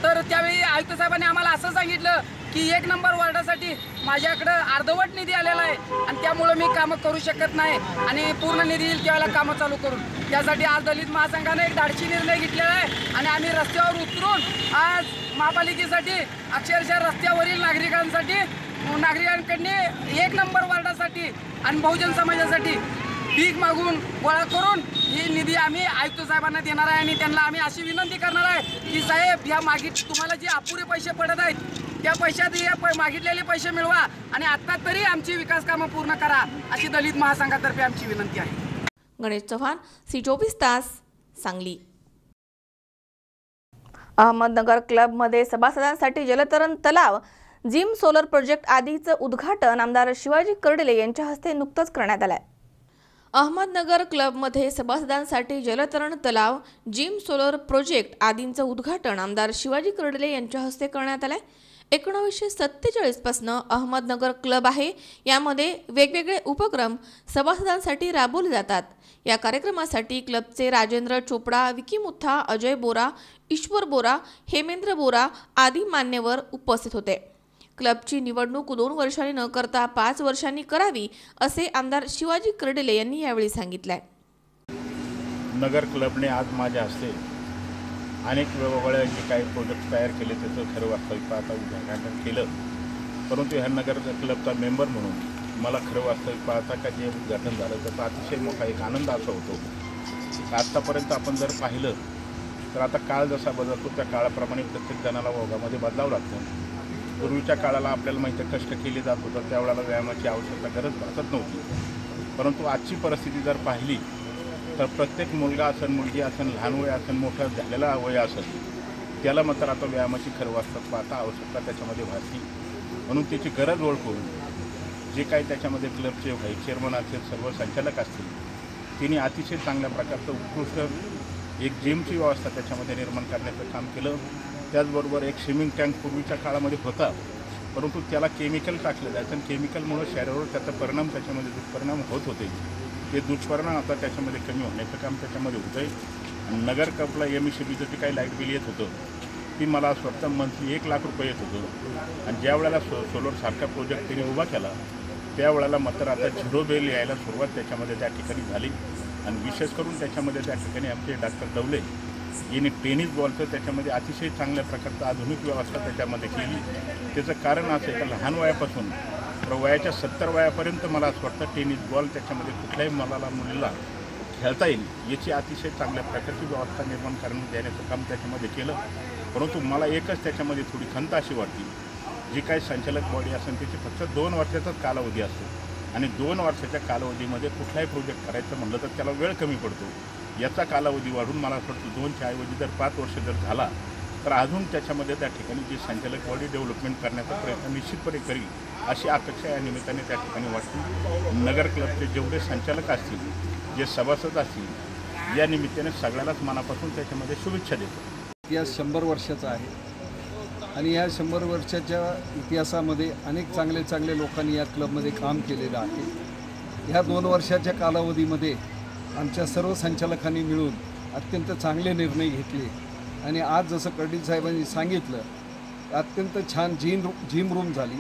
तर त्यावेळी आयुक्त साहेबांनी आम्हाला असं सांगितलं की 1 नंबर वॉर्डासाठी माझ्याकडं अर्धवट निधी आलेला आहे आणि त्यामुळं मी कामं करू शकत नाही आणि पूर्ण निधी येईल त्यावेळेला कामं चालू करून. त्यासाठी आज दलित महासंघाने एक धाडसी निर्णय घेतलेला आहे आणि आम्ही रस्त्यावर उतरून आज महापालिकेसाठी अक्षरशः रस्त्यावरील नागरिकांकडे 1 नंबर वॉर्डासाठी आणि बहुजन समाजासाठी भीक मागून गोळा करून ही निधी आम्ही आयुक्त साहेबांना देणार आहे आणि त्यांना आम्ही अशी विनंती करणार आहे की साहेब ह्या तुम्हाला जे अपुरे पैसे पडत आहेत त्या पैशात हे मागितलेले पैसे मिळवा आणि आता तरी आमची विकास कामं पूर्ण करा अशी दलित महासंघातर्फे आमची विनंती आहे. गणेश चव्हाण, C24 तास, सांगली. अहमदनगर क्लबमध्ये सभासदांसाठी जलतरण तलाव, जिम, सोलर प्रोजेक्ट आदीचं उद्घाटन आमदार शिवाजी कर्डिले यांच्या हस्ते नुकतंच करण्यात आलंय. अहमदनगर क्लबमध्ये सभासदांसाठी जलतरण तलाव, जिम, सोलर प्रोजेक्ट आदींचं उद्घाटन आमदार शिवाजी कर्डिले यांच्या हस्ते करण्यात आलंय. 1947 पासून अहमदनगर क्लब आहे. यामध्ये वेगवेगळे उपक्रम सभासदांसाठी राबवले जातात. या कार्यक्रमासाठी क्लबचे राजेंद्र चोपडा, विकी मुथा, अजय बोरा, ईश्वर बोरा, हेमेंद्र बोरा आदी मान्यवर उपस्थित होते. क्लबची निवडणूक 2 वर्षांनी न करता 5 वर्षांनी करावी असे आमदार शिवाजी कर्डिले यांनी यावेळी सांगितलंय. नगर क्लबने आज माझ्या हस्ते अनेक वेगवेगळ्या जे काही प्रोजेक्ट तयार केले त्याचं खरं वास्तविक पाहता उद्घाटन केलं. परंतु ह्या नगर क्लबचा मेंबर म्हणून मला खरं वास्तविक पाहता का जे उद्घाटन झालं त्याचा अतिशय मोठा एक आनंद असा होतो. आत्तापर्यंत आपण जर पाहिलं तर आता काळ जसा बदलतो त्या काळाप्रमाणे प्रत्येक जणाला ओघामध्ये बदलावं लागतं. पूर्वीच्या काळाला आपल्याला माहिती आहे कष्ट केले जात होतं, त्यावेळेला व्यायामाची आवश्यकता गरज भासत नव्हती. परंतु आजची परिस्थिती जर पाहिली तर प्रत्येक मुलगा असेल, मुलगी असेल, लहान वय असेल, मोठा झालेला वय असेल, त्याला मात्र आता व्यायामाची खरं वास्तव पाहता आवश्यकता त्याच्यामध्ये भासली. म्हणून त्याची गरज ओळखून जे काही त्याच्यामध्ये क्लबचे व्हाईस चेअरमन असेल, सर्व संचालक असतील, तिने अतिशय चांगल्या प्रकारचं उत्कृष्ट एक जिमची व्यवस्था त्याच्यामध्ये निर्माण करण्याचं काम केलं. त्याचबरोबर एक स्विमिंग टँक पूर्वीच्या काळामध्ये होता, परंतु त्याला केमिकल टाकलं जायचं आणि केमिकलमुळे शरीरावर त्याचा परिणाम त्याच्यामध्ये दुष्परिणाम होत होते. ते दुष्परिणाम आता त्याच्यामध्ये कमी होण्याचं काम त्याच्यामध्ये होतं आहे. नगर क्लबला MECBचं जे काही लाईट बिल येत होतं ती मला स्वतः मंथली 1 लाख रुपये येत होतं आणि ज्या वेळेला सोलरसारखा प्रोजेक्ट तिने उभा केला त्यावेळेला मात्र आता 0 बिल यायला सुरुवात त्याच्यामध्ये त्या ठिकाणी झाली. आणि विशेष करून त्याच्यामध्ये त्या ठिकाणी आमचे डॉक्टर डवले यांनी टेनिस बॉलचं त्याच्यामध्ये अतिशय चांगल्या प्रकारचं आधुनिक व्यवस्था त्याच्यामध्ये केली. त्याचं कारण असं आहे का लहान वयापासून तर वयाच्या 70 वयापर्यंत मला असं वाटतं टेनिस बॉल त्याच्यामध्ये कुठल्याही मुलीला खेळता येईल याची अतिशय चांगल्या प्रकारची व्यवस्था निर्माण करण्यात देण्याचं काम त्याच्यामध्ये केलं. परंतु मला एकच त्याच्यामध्ये थोडी खंत अशी वाटली, जी काही संचालक बॉडी असेल त्याची फक्त 2 वर्षाचाच कालावधी असतो आणि 2 वर्षाच्या कालावधीमध्ये कुठलाही प्रोजेक्ट करायचं म्हणलं तर त्याला वेळ कमी पडतो. याचा कालावधी वाढून मला असं वाटतं 2च्या ऐवजी जर 5 वर्ष जर झाला तर अजून त्याच्यामध्ये त्या ठिकाणी जी संचालक बॉडी डेव्हलपमेंट करण्याचा प्रयत्न निश्चितपणे करील अशी अपेक्षा या निमित्ताने त्या ठिकाणी वाटते. नगर क्लबचे जेवढे संचालक असतील, जे सभासद असतील, या निमित्ताने सगळ्यालाच मनापासून त्याच्यामध्ये शुभेच्छा देतो. इतिहास 100 वर्षाचा आहे आणि या 100 वर्षाच्या इतिहासामध्ये अनेक चांगले लोकांनी या क्लबमध्ये काम केलेलं आहे. ह्या 2 वर्षाच्या कालावधीमध्ये आमच्या सर्व संचालकांनी मिळून अत्यंत चांगले निर्णय घेतले आणि आज जसं कर्डिले साहेबांनी सांगितलं अत्यंत छान जिम रूम झाली,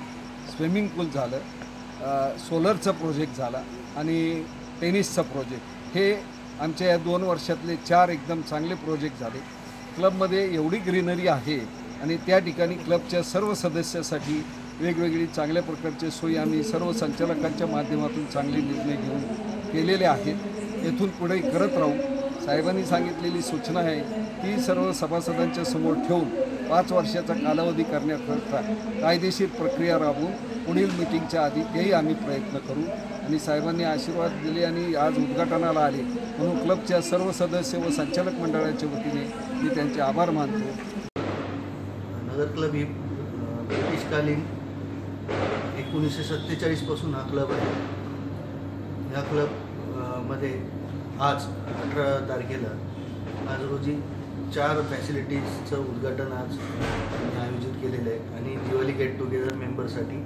स्विमिंग पूल झालं, सोलरचा प्रोजेक्ट झाला आणि टेनिसचा प्रोजेक्ट. हे आमच्या या 2 वर्षातले 4 एकदम चांगले प्रोजेक्ट झाले. क्लबमध्ये एवढी ग्रीनरी आहे आणि त्या ठिकाणी क्लबच्या सर्व सदस्यासाठी वेगवेगळी चांगल्या प्रकारचे सोयी आम्ही सर्व संचालकांच्या माध्यमातून चांगले निर्णय घेऊन केलेले आहेत. येथून पुढे करत राहू. साहेबांनी सांगितलेली सूचना आहे ती सर्व सभासदांच्या समोर ठेवून 5 वर्षाचा कालावधी करण्याकरता कायदेशीर प्रक्रिया राबवून पुढील मिटिंगच्या आधी तेही आम्ही प्रयत्न करू. आणि साहेबांनी आशीर्वाद दिले आणि आज उद्घाटनाला आले म्हणून क्लबच्या सर्व सदस्य व संचालक मंडळाच्या वतीने मी त्यांचे आभार मानतो. नगर क्लब ही ब्रिटिशकालीन 1947 पासून हा क्लब आहे. ह्या क्लबमध्ये आज 18 तारखेला आज रोजी 4 फॅसिलिटीजचं उद्घाटन आज आयोजित केलेलं आहे आणि दिवाळी गेट टुगेदर मेंबरसाठी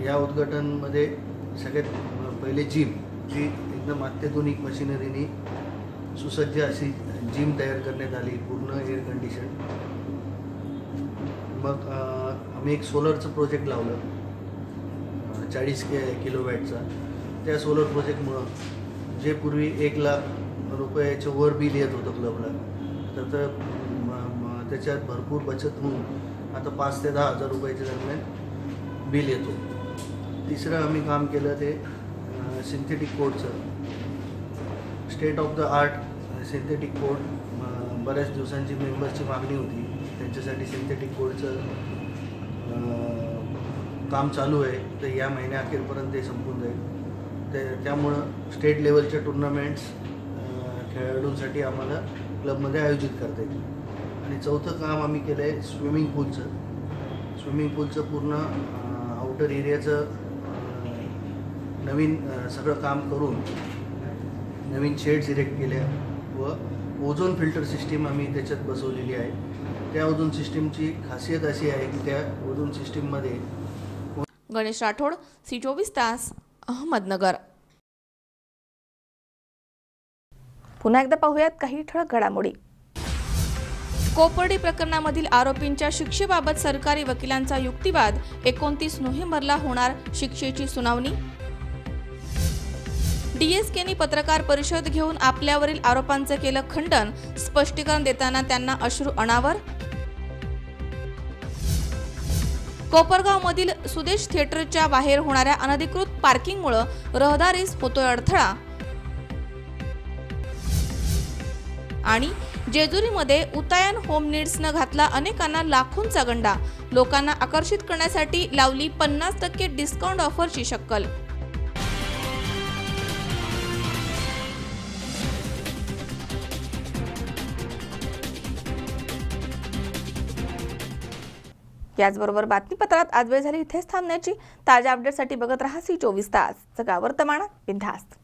या उद्घाटनमध्ये सगळ्यात पहिले जिम जी एकदम अत्याधुनिक मशिनरीनी सुसज्ज अशी जिम तयार करण्यात आली, पूर्ण एअर कंडिशन मग आम्ही एक सोलरचं प्रोजेक्ट लावलं 40 किलोवॅटचा. त्या सोलर प्रोजेक्टमुळं जे पूर्वी 1 लाख रुपयाच्या वर बिल येत होतं क्लबला, तर त्याच्यात भरपूर बचत होऊन आता 5 ते 10 हजार रुपयाच्या दरम्यान बिल येतो. तिसरं आम्ही काम केलं ते सिंथेटिक कोडचं. State of the art synthetic code बऱ्याच दिवसांची मेंबरची मागणी होती, त्यांच्यासाठी सिंथेटिक कोडचं काम चालू आहे. तर या महिन्याअखेरपर्यंत ते संपून जाईल. त्यामुळं स्टेट लेवलच्या टुर्नामेंट्स खेळाडूंसाठी आम्हाला क्लबमध्ये आयोजित करता येईल. आणि चौथं काम आम्ही केलं आहे स्विमिंग पूलचं पूर्ण आउटर एरियाचं नवीन सगळं काम करून नवीन शेड्स इरेक्ट केल्या व ओझोन फिल्टर सिस्टीम आम्ही त्याच्यात बसवलेली आहे. त्या ओझोन सिस्टीमची खासियत अशी आहे की त्या ओझोन सिस्टीममध्ये. गणेश राठोड, C24 तास, अहमदनगर. पुन्हा एकदा पाहूयात काही ठळक घडामोडी. कोपर्डी प्रकरणामधील आरोपींच्या शिक्षेबाबत सरकारी वकिलांचा युक्तिवाद. 29 नोव्हेंबरला होणार शिक्षेची सुनावणी. DSKनी पत्रकार परिषद घेऊन आपल्यावरील आरोपांचं केलं खंडन. स्पष्टीकरण देताना त्यांना अश्रू अनावर. कोपरगावमधील सुदेश थिएटरच्या बाहेर होणाऱ्या अनधिकृत पार्किंगमुळे रहदारीस होतोय अडथळा. आणि जेजुरीमध्ये उतायन होम नीड्सनं घातला अनेकांना लाखोंचा गंडा. लोकांना आकर्षित करण्यासाठी लावली 50% डिस्काउंट ऑफरची शक्कल. याचबरोबर बातमीपत्रात आज वेळ झाली इथेच थांबण्याची. ताज्या अपडेटसाठी बघत रहा C24 तास. जगा वर्तमान बिनधास्त.